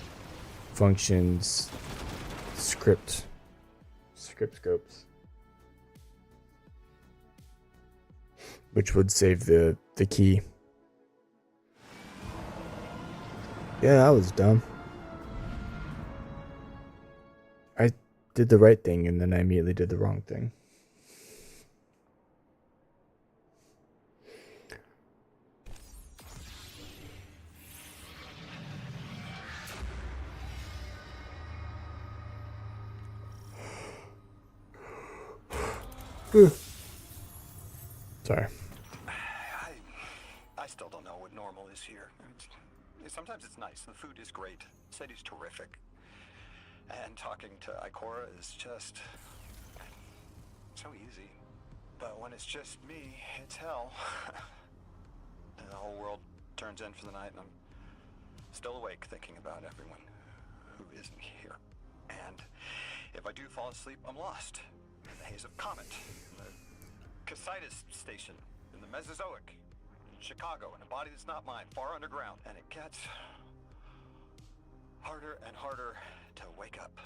functions script scopes, which would save the key. Yeah, that was dumb. I did the right thing and then I immediately did the wrong thing. Sorry. I still don't know what normal is here. Sometimes it's nice. The food is great. City's terrific. And talking to Ikora is just so easy. But when it's just me, it's hell. And the whole world turns in for the night, and I'm still awake thinking about everyone who isn't here. And if I do fall asleep, I'm lost in the haze of Comet, in the Casitas station, in the Mesozoic, in Chicago, in a body that's not mine, far underground. And it gets harder and harder to wake up.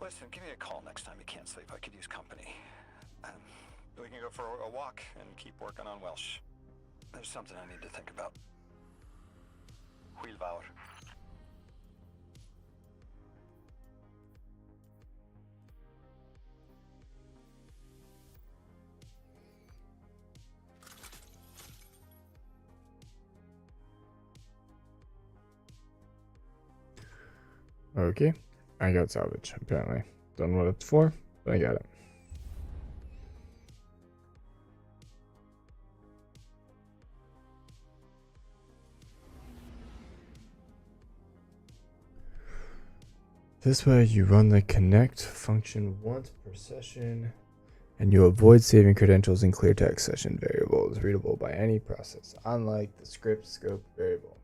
Listen, give me a call next time you can't sleep. I could use company. We can go for a walk and keep working on Welsh. There's something I need to think about. Hwyl fawr. Okay, I got salvage, apparently. Don't know what it's for, but I got it. This way you run the connect function once per session, and you avoid saving credentials in clear text session variables readable by any process, unlike the script scope variable.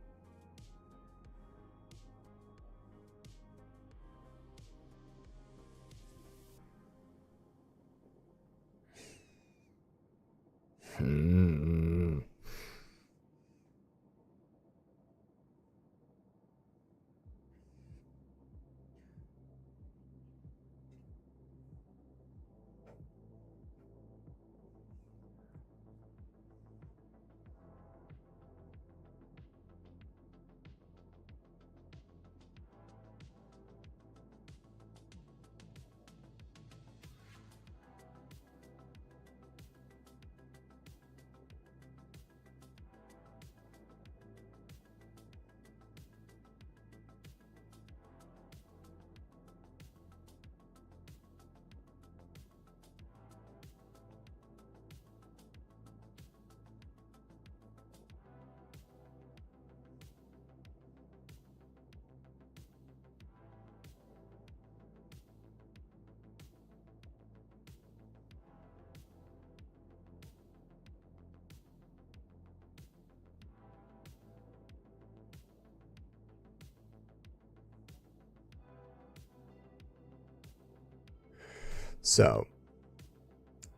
So,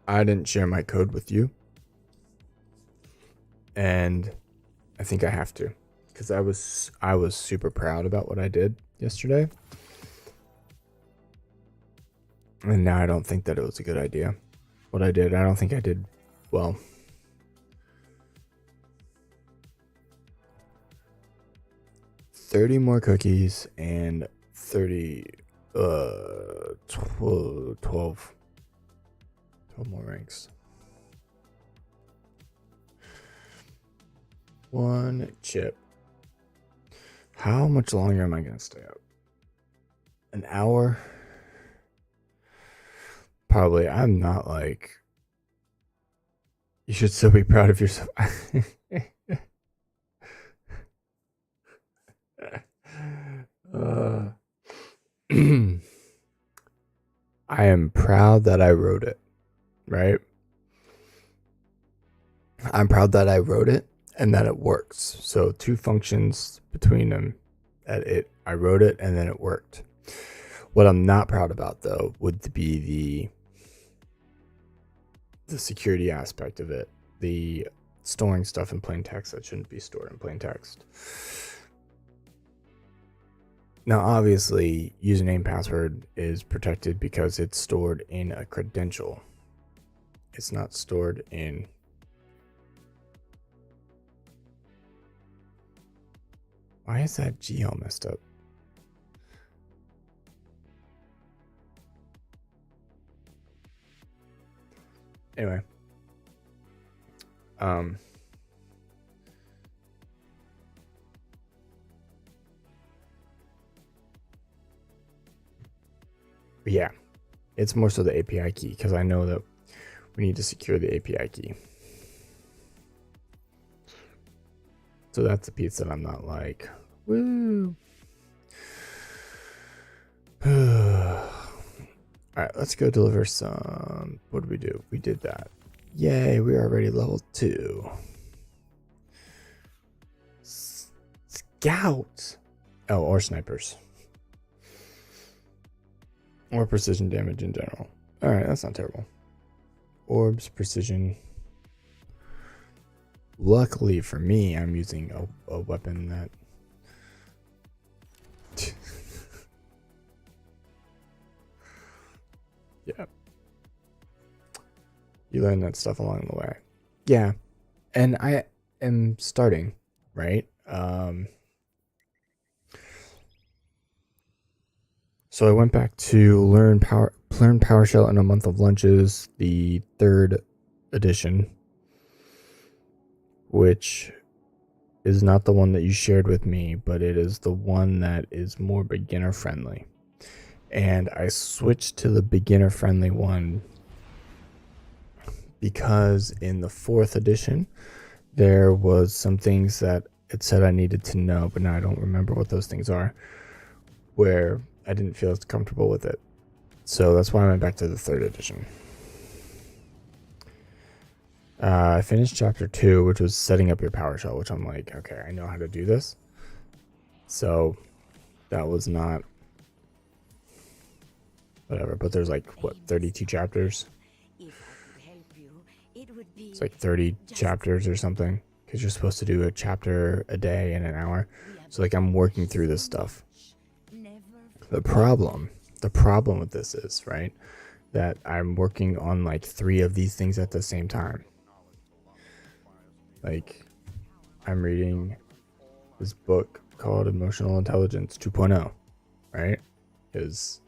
I didn't share my code with you, and I think I have to, because I was super proud about what I did yesterday, and now I don't think that it was a good idea. What I did, I don't think I did well. $30 more cookies and 12 more ranks. One chip. How much longer am I going to stay up? An hour? Probably. I'm not like... You should still be proud of yourself. I am proud that I wrote it, right? I'm proud that I wrote it and that it works. So 2 functions between them. I wrote it and then it worked. What I'm not proud about though would be the security aspect of it. The storing stuff in plain text that shouldn't be stored in plain text. Now, obviously, username password is protected because it's stored in a credential. It's not stored in... Why is that G all messed up? Anyway. But yeah, it's more so the API key because I know that we need to secure the API key. So that's the piece that I'm not like, woo. All right, let's go deliver some. What did we do? We did that. Yay, we are already level 2. Scouts. Oh, or snipers. Or precision damage in general. Alright, that's not terrible. Orbs, precision. Luckily for me, I'm using a weapon that... Yeah. You learn that stuff along the way. Yeah. And I am starting, right? So I went back to learn PowerShell in a month of lunches, the 3rd edition, which is not the one that you shared with me, but it is the one that is more beginner friendly. And I switched to the beginner friendly one because in the 4th edition, there was some things that it said I needed to know, but now I don't remember what those things are, where I didn't feel as comfortable with it. So that's why I went back to the 3rd edition. I finished chapter 2, which was setting up your PowerShell, which I'm like, okay, I know how to do this. So that was not whatever, but there's like, what, 32 chapters? It's like 30 chapters or something, because you're supposed to do a chapter a day in an hour. So like I'm working through this stuff. The problem with this is, right, that I'm working on like 3 of these things at the same time. Like, I'm reading this book called Emotional Intelligence 2.0, right? Because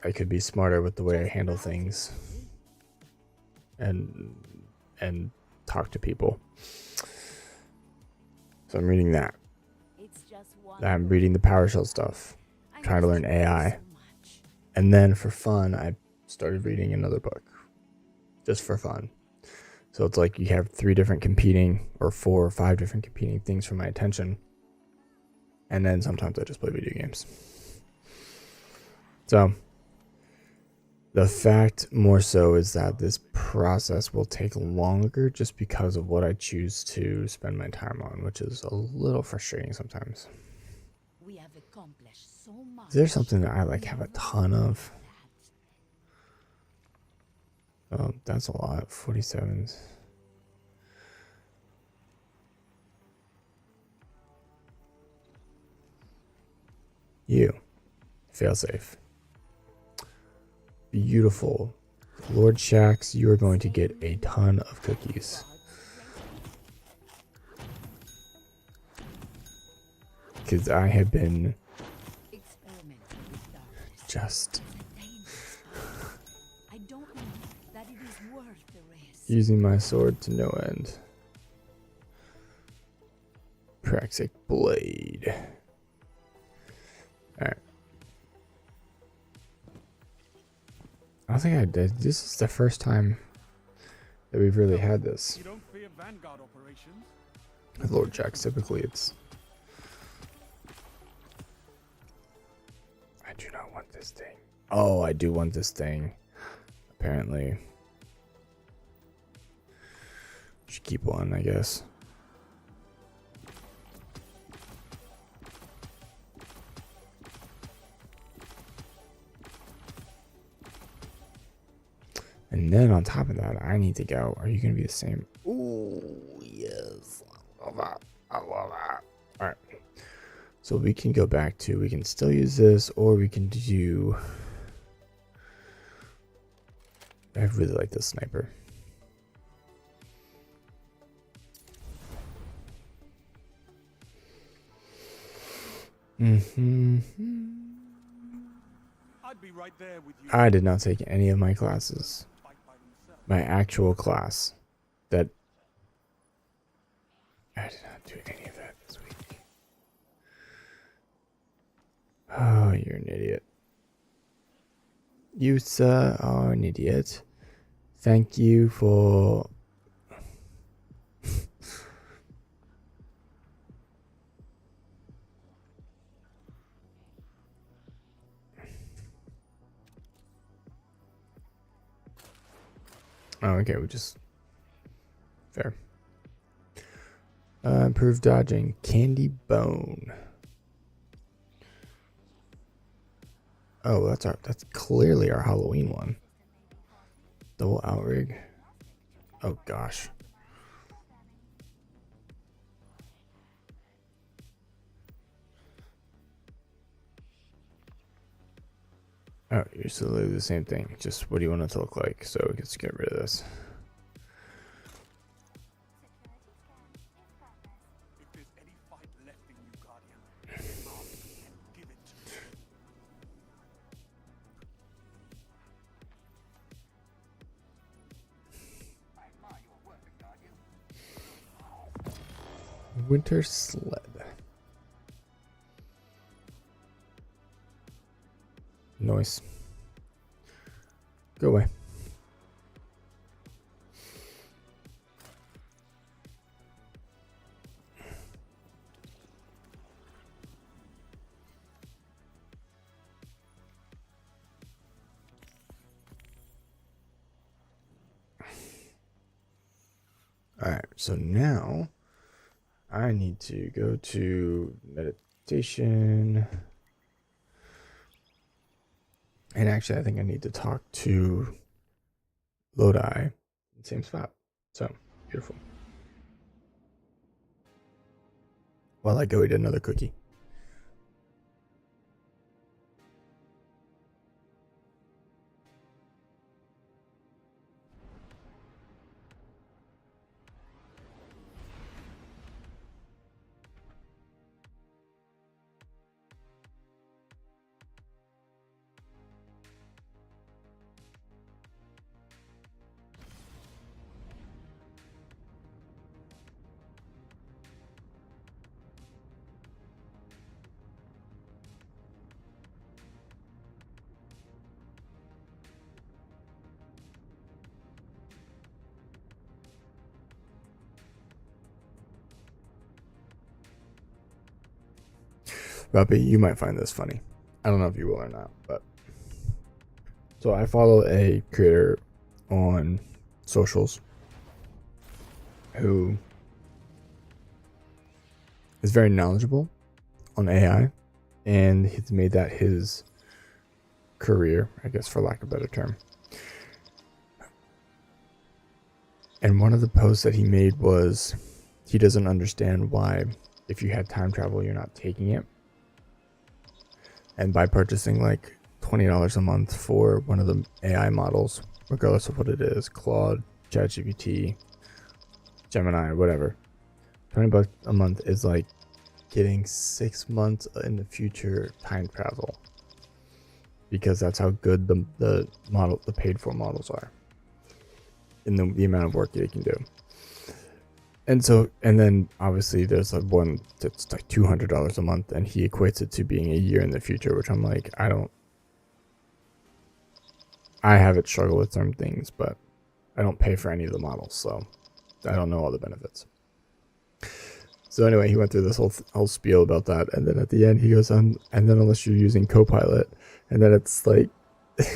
I could be smarter with the way I handle things and talk to people. So I'm reading that. I'm reading the PowerShell stuff, trying to learn AI. And then for fun, I started reading another book, just for fun. So it's like you have 3 different competing, or 4 or 5 different competing things for my attention. And then sometimes I just play video games. So the fact more so is that this process will take longer just because of what I choose to spend my time on, which is a little frustrating sometimes. We have accomplished so much. Is there something that I like have a ton of? Oh, that's a lot. 47s. You. Failsafe. Beautiful. Lord Shax, you are going to get a ton of cookies. Because I have been just I don't know that it is worth the risk. using my sword to no end. Praxic blade. Alright. I don't think I did. This is the first time that we've really had this. You don't fear Vanguard operations? With Lord Jacks, typically it's... I do not want this thing. Oh, I do want this thing. Apparently. Should keep one, I guess. And then on top of that, I need to go. Are you going to be the same? Ooh, yes. I love that. I love that. All right. So we can go back to, we can still use this, or we can do... I really like this sniper. I'd be right there with you. I did not take any of my classes. My actual class. That I did not do any of that this week. Oh, you're an idiot. You, sir, are an idiot. Thank you for... Oh, okay, we just... Fair. Improved dodging. Candy bone. Oh, that's clearly our Halloween one. Double outrig. Oh gosh. Oh, you're still the same thing. Just what do you want it to look like? So we can just get rid of this. If there's any fight left in you, Guardian, give it to me. Winter sled. Noise. Go away. All right, so now I need to go to meditation. And actually, I think I need to talk to Lodi in the same spot. So, beautiful. While I go eat another cookie. Robbie, you might find this funny. I don't know if you will or not, but so I follow a creator on socials who is very knowledgeable on AI, and he's made that his career, I guess, for lack of a better term. And one of the posts that he made was he doesn't understand why, if you had time travel, you're not taking it. And by purchasing like $20 a month for one of the AI models, regardless of what it is, Claude, ChatGPT, Gemini, whatever, $20 a month is like getting 6 months in the future time travel, because that's how good the paid for models are, in the amount of work they can do. and then obviously there's like one that's like $200 a month, and he equates it to being a year in the future, which I'm like, I haven't struggled with certain things, but I don't pay for any of the models, so I don't know all the benefits. So anyway, he went through this whole spiel about that, and then at the end he goes on, and then unless you're using Copilot, and then it's like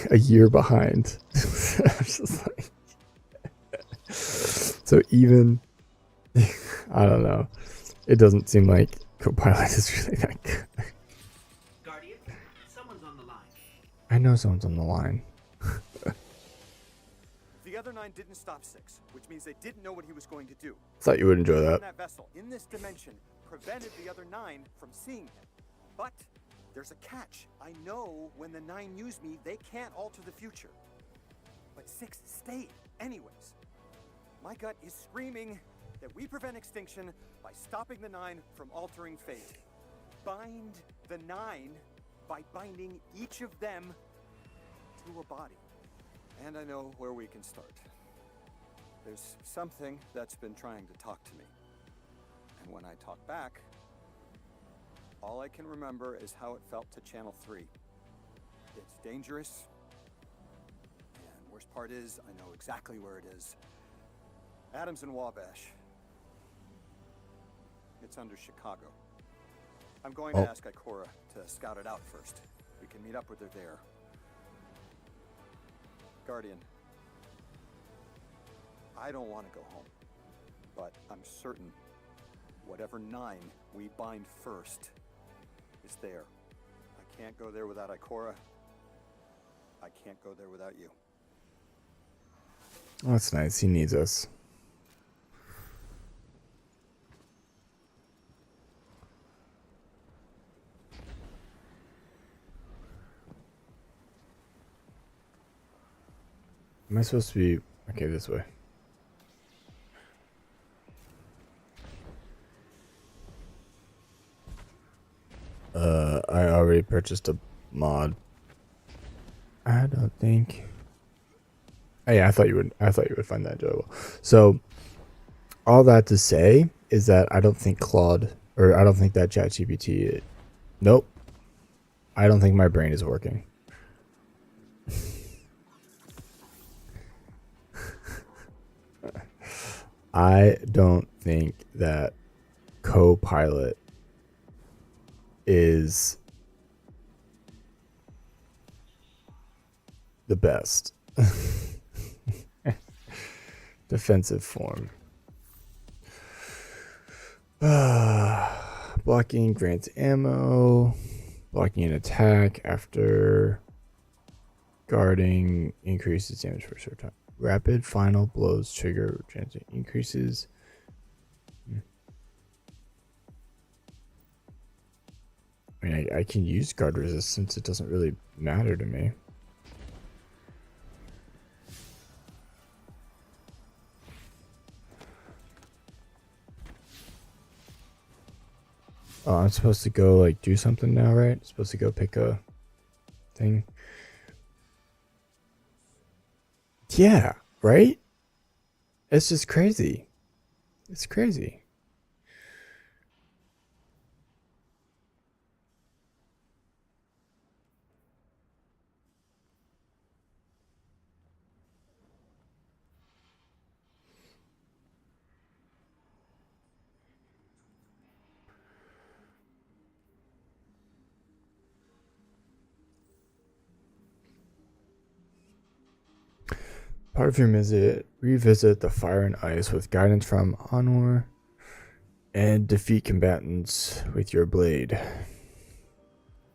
a year behind. I'm just like, so even I don't know. It doesn't seem like Copilot is really that good. Guardian, someone's on the line. I know someone's on the line. The other 9 didn't stop 6, which means they didn't know what he was going to do. Thought you would enjoy that. That vessel in this dimension prevented the other 9 from seeing him. But there's a catch. I know when the 9 use me, they can't alter the future. But 6 stayed anyways. My gut is screaming that we prevent extinction by stopping the 9 from altering fate. Bind the 9 by binding each of them to a body. And I know where we can start. There's something that's been trying to talk to me. And when I talk back, all I can remember is how it felt to Channel 3. It's dangerous. And worst part is, I know exactly where it is. Adams and Wabash. It's under Chicago. I'm going to ask Ikora to scout it out first. We can meet up with her there. Guardian, I don't want to go home, but I'm certain whatever 9 we bind first is there. I can't go there without Ikora. I can't go there without you. Oh, that's nice. He needs us. Am I supposed to be... Okay, this way. I already purchased a mod. I don't think... Oh, yeah, I thought you would find that enjoyable. So, all that to say is that I don't think Claude, or I don't think that ChatGPT... Nope. I don't think my brain is working. I don't think that Copilot is the best. Defensive form. Blocking grants ammo. Blocking an attack after guarding increases damage for a short time. Rapid final blows trigger transient increases. I mean, I can use guard resistance. It doesn't really matter to me. Oh, I'm supposed to go like do something now, right? I'm supposed to go pick a thing. Yeah, right? It's just crazy. It's crazy. Part of your visit, revisit the fire and ice with guidance from Honor and defeat combatants with your blade.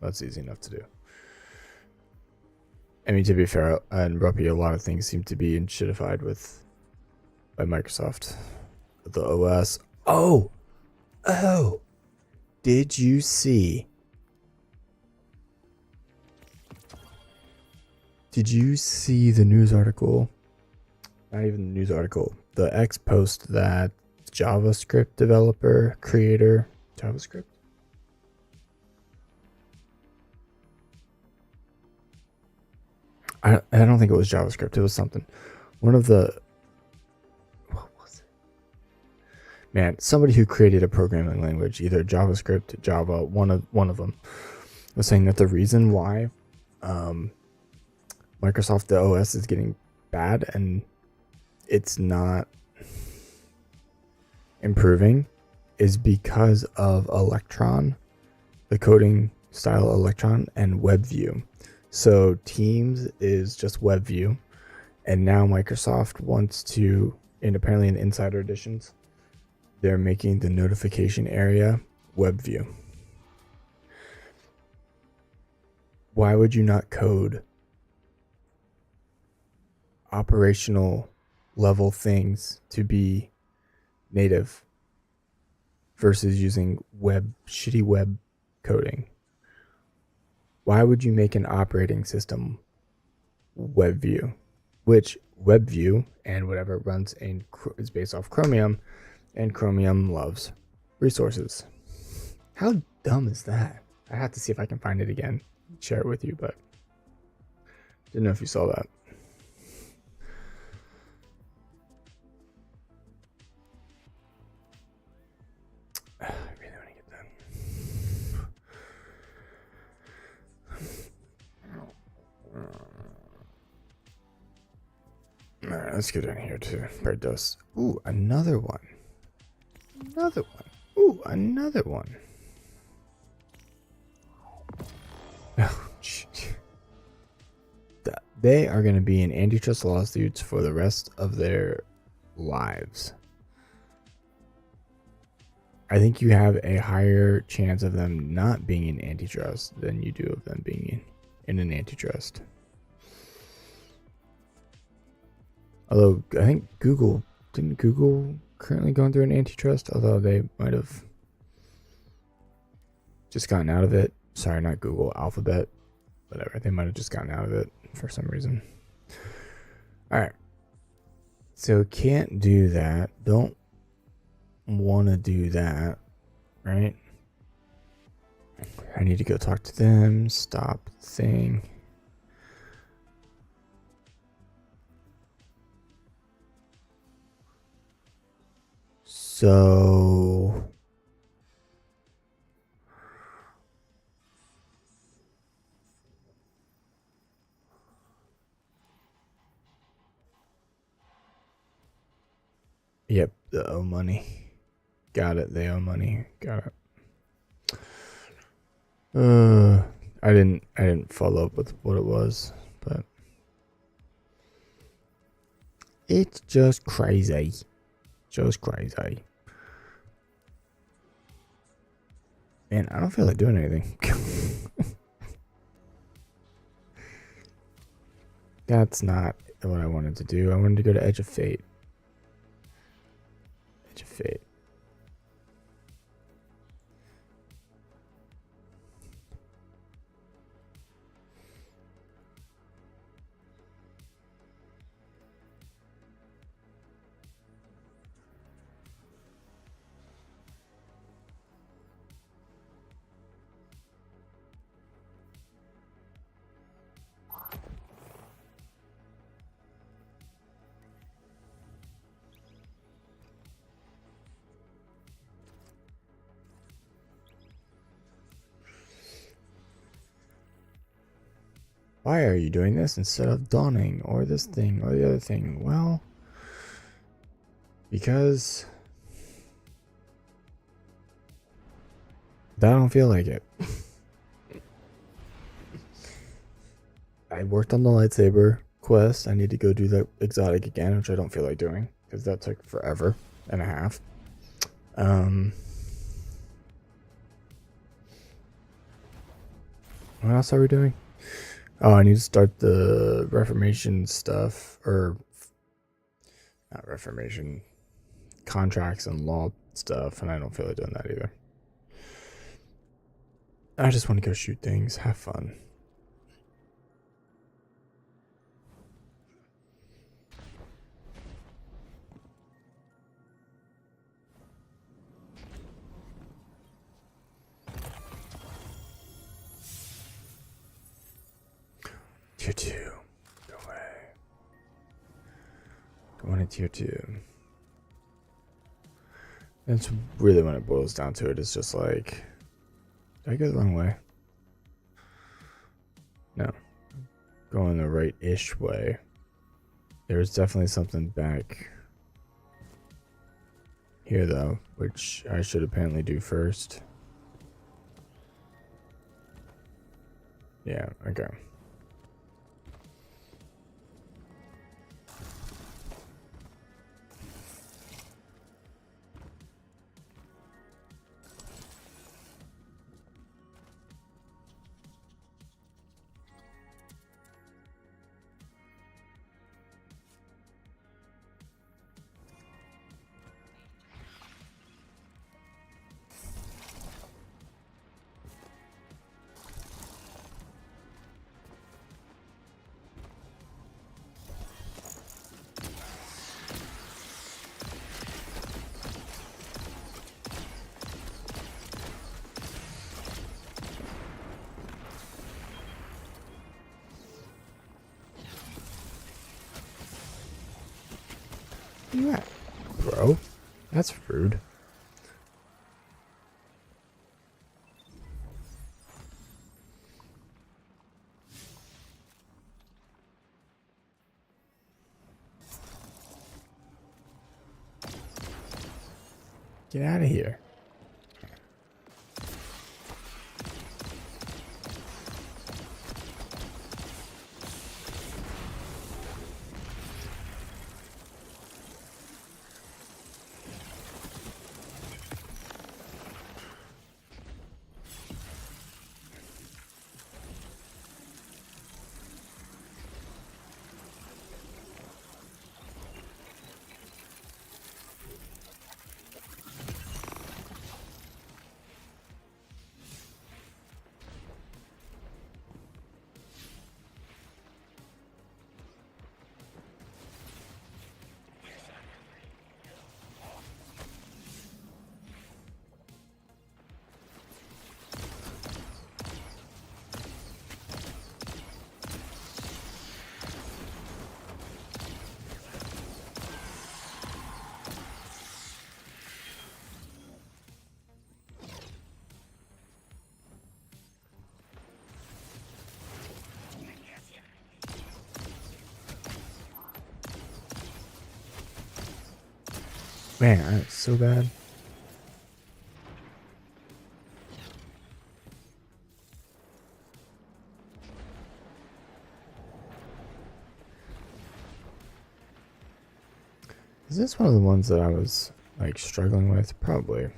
That's easy enough to do. I mean, to be fair, and Ruppy, a lot of things seem to be shitified by Microsoft. The OS. Oh! Did you see? Did you see the news article? Not even the news article. The X post that JavaScript developer, creator, JavaScript? I don't think it was JavaScript. It was something. One of the... What was it? Man, somebody who created a programming language, either JavaScript, Java, one of them, was saying that the reason why Microsoft the OS is getting bad and it's not improving is because of Electron, the coding style Electron, and WebView. So Teams is just WebView, and now Microsoft wants to, and apparently in Insider Editions, they're making the notification area WebView. Why would you not code operational level things to be native versus using shitty web coding? Why would you make an operating system WebView, which WebView and whatever runs in is based off Chromium, and Chromium loves resources? How dumb is that? I have to see if I can find it again, share it with you, but didn't know if you saw that. I really want to get that. Alright, let's get in here too. Bird dust. Ooh, another one. Another one. Ooh, another one. Oh, they are going to be in antitrust lawsuits for the rest of their lives. I think you have a higher chance of them not being in antitrust than you do of them being in an antitrust. Although I think didn't Google currently going through an antitrust? Although they might have just gotten out of it. Sorry, not Google, Alphabet, whatever. They might have just gotten out of it for some reason. All right. So can't do that. Don't want to do that, right? I need to go talk to them. Stop thing. So yep, the owe money. Got it. They owe money. Got it. I didn't follow up with what it was, but it's just crazy. Just crazy. Man, I don't feel like doing anything. That's not what I wanted to do. I wanted to go to Edge of Fate. Edge of Fate. Why are you doing this instead of dawning or this thing or the other thing? Well, because I don't feel like it. I worked on the lightsaber quest. I need to go do that exotic again, which I don't feel like doing because that took forever and a half. What else are we doing? Oh, I need to start the Reformation stuff, or not Reformation, contracts and law stuff, and I don't feel like doing that either. I just want to go shoot things, have fun. Tier 2. Go away. Going to tier 2. That's really when it boils down to it. It's just like, did I go the wrong way? No. Going the right-ish way. There's definitely something back here, though, which I should apparently do first. Yeah, okay. Where you at, bro? That's rude. Get out of here. Man, that's so bad. Is this one of the ones that I was like struggling with? Probably.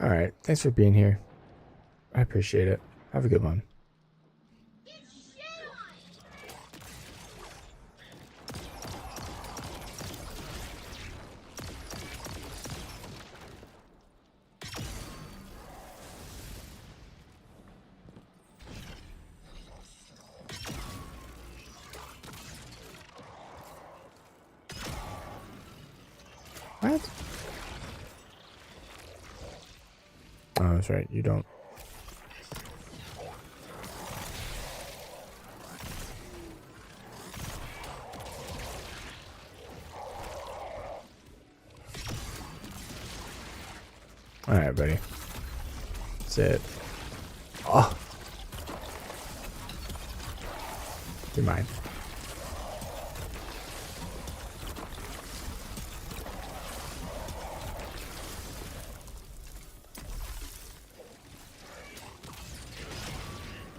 All right. Thanks for being here. I appreciate it. Have a good one. What? Oh, that's right. You don't. All right, buddy. That's it. Oh. You're mine.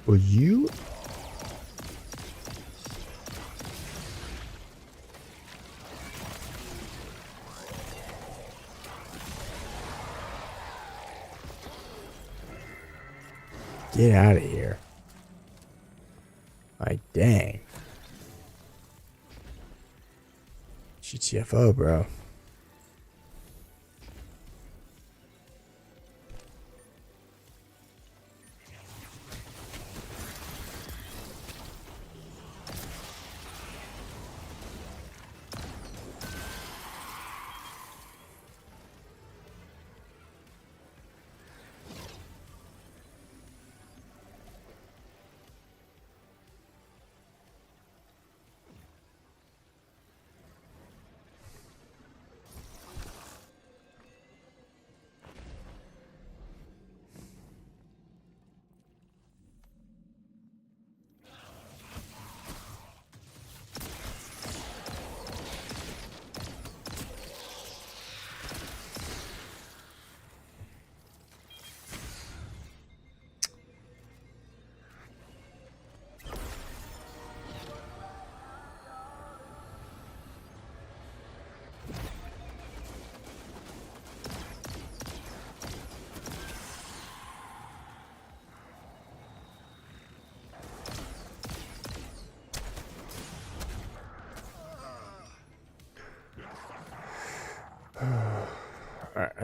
Will you? Get out of here. Like, dang. GTFO, bro.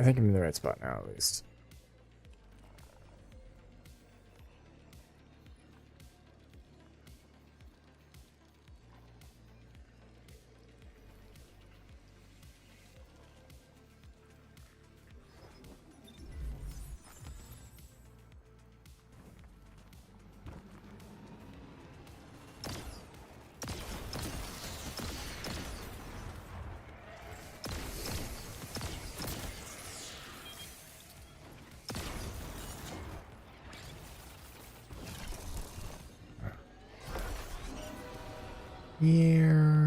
think I'm in the right spot now, at least. Yeah.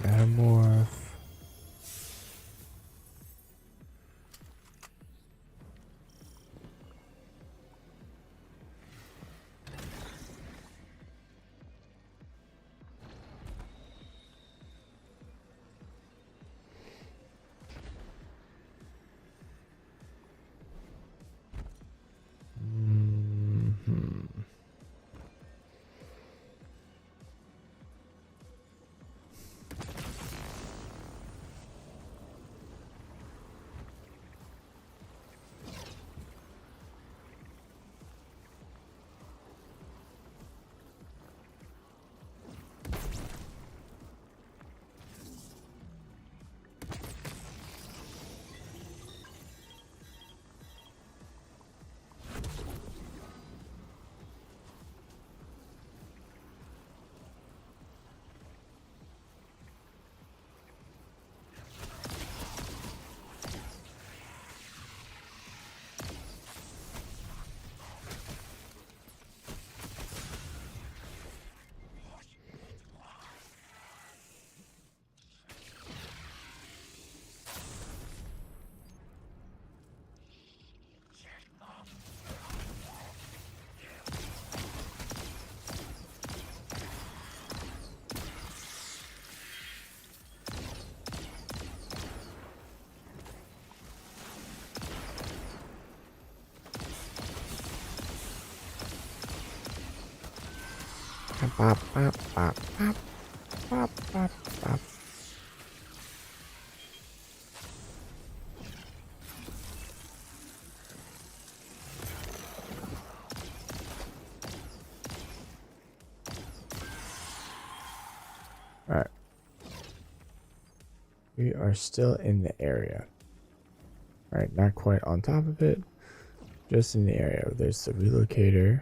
Metamorph. Mhm. Bop, bop, bop, bop, bop, bop, bop. All right. We are still in the area. All right, not quite on top of it, just in the area. There's the relocator.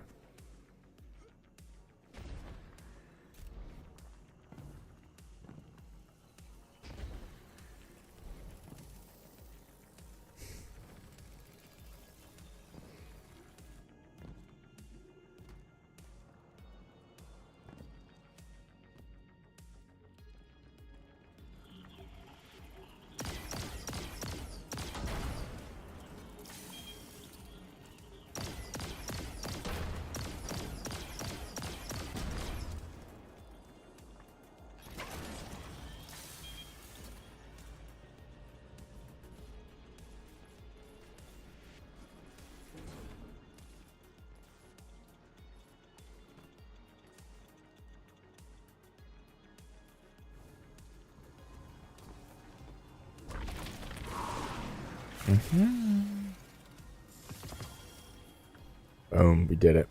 Boom, we did it.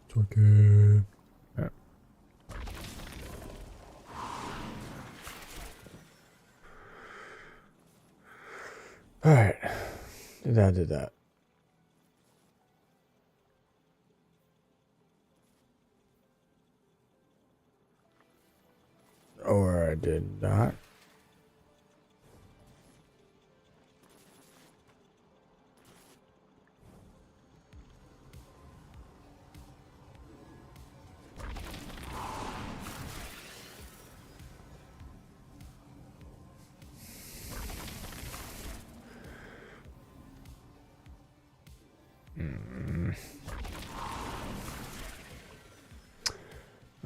It's okay. Yeah. Alright. Did that. Or I did not.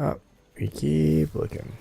Oh, we keep looking.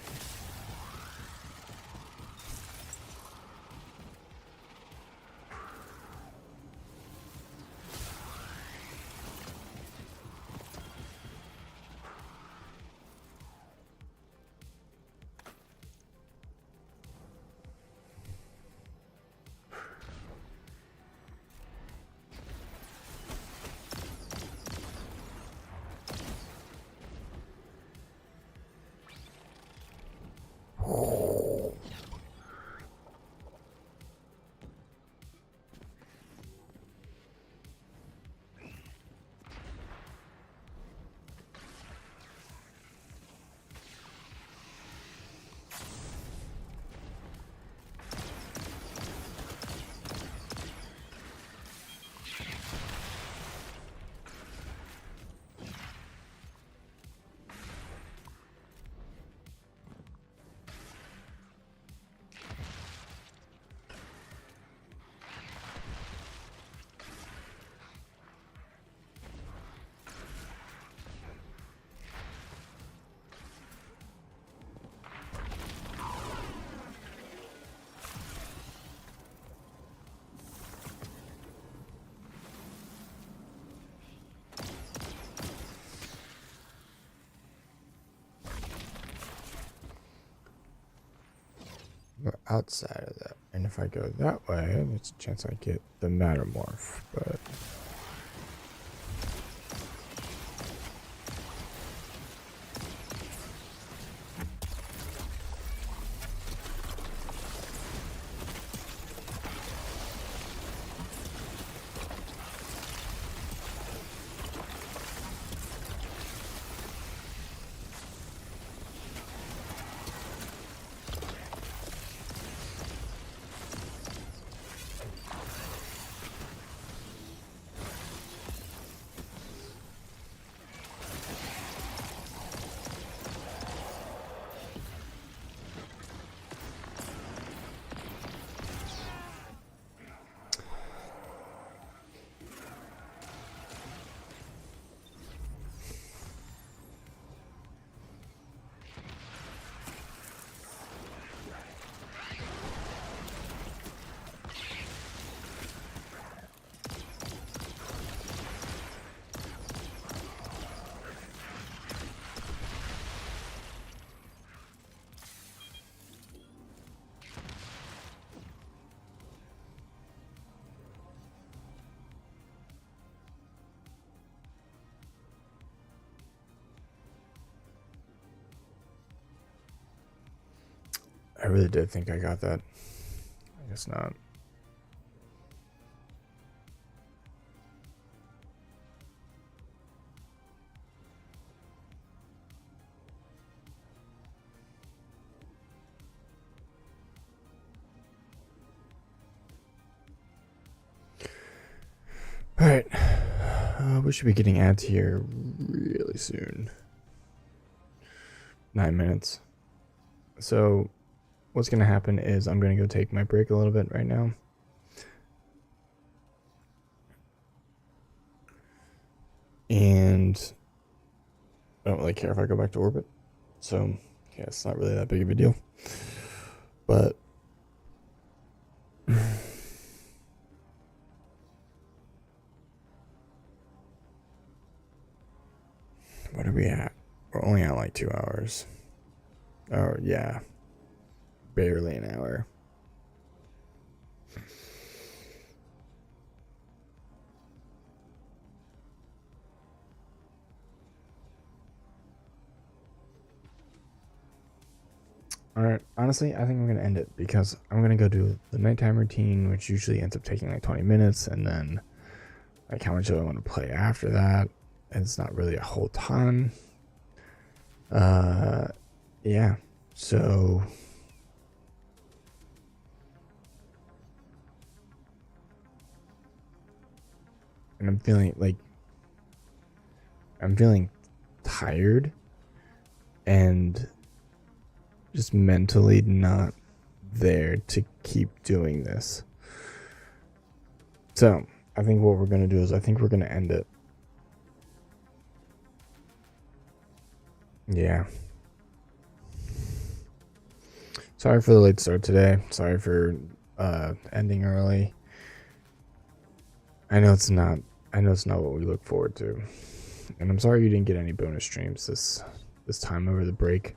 We're outside of that. And if I go that way, there's a chance I get the Mattermorph, but I really did think I got that. I guess not. Alright. We should be getting ads here really soon. 9 minutes. So, what's going to happen is I'm going to go take my break a little bit right now. And I don't really care if I go back to orbit. So, yeah, it's not really that big of a deal. But what are we at? We're only at like 2 hours. Oh, yeah. Barely an hour. Alright, honestly, I think I'm going to end it because I'm going to go do the nighttime routine, which usually ends up taking like 20 minutes, and then like how much do I want to play after that? And it's not really a whole ton. Yeah, so and I'm feeling tired and just mentally not there to keep doing this. So I think what we're going to do is I think we're going to end it. Yeah. Sorry for the late start today. Sorry for ending early. I know it's not what we look forward to. And I'm sorry you didn't get any bonus streams this time over the break.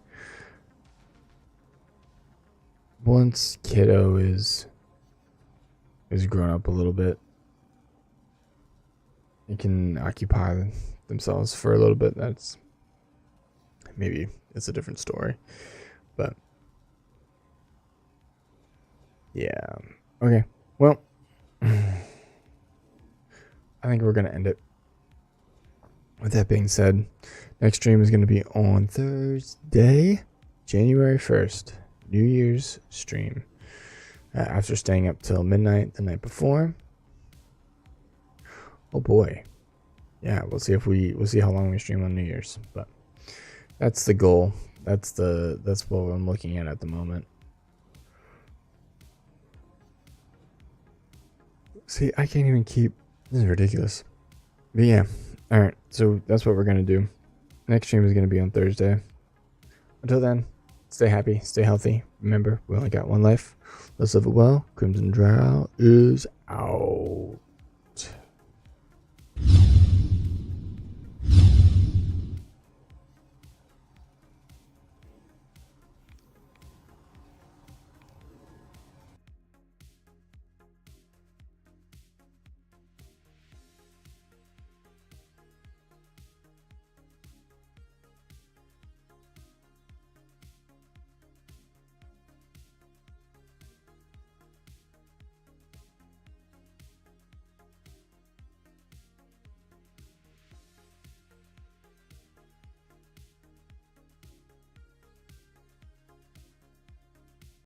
Once kiddo is grown up a little bit, they can occupy themselves for a little bit. That's maybe it's a different story. But yeah. Okay. Well, I think we're going to end it. With that being said, next stream is going to be on Thursday, January 1st, New Year's stream. After staying up till midnight the night before. Oh boy. Yeah, we'll see how long we stream on New Year's, but that's the goal. That's what I'm looking at the moment. See, I can't even keep. This is ridiculous. But yeah. Alright, so that's what we're going to do. Next stream is going to be on Thursday. Until then, stay happy, stay healthy. Remember, we only got one life. Let's live it well. Crimson Drow is out.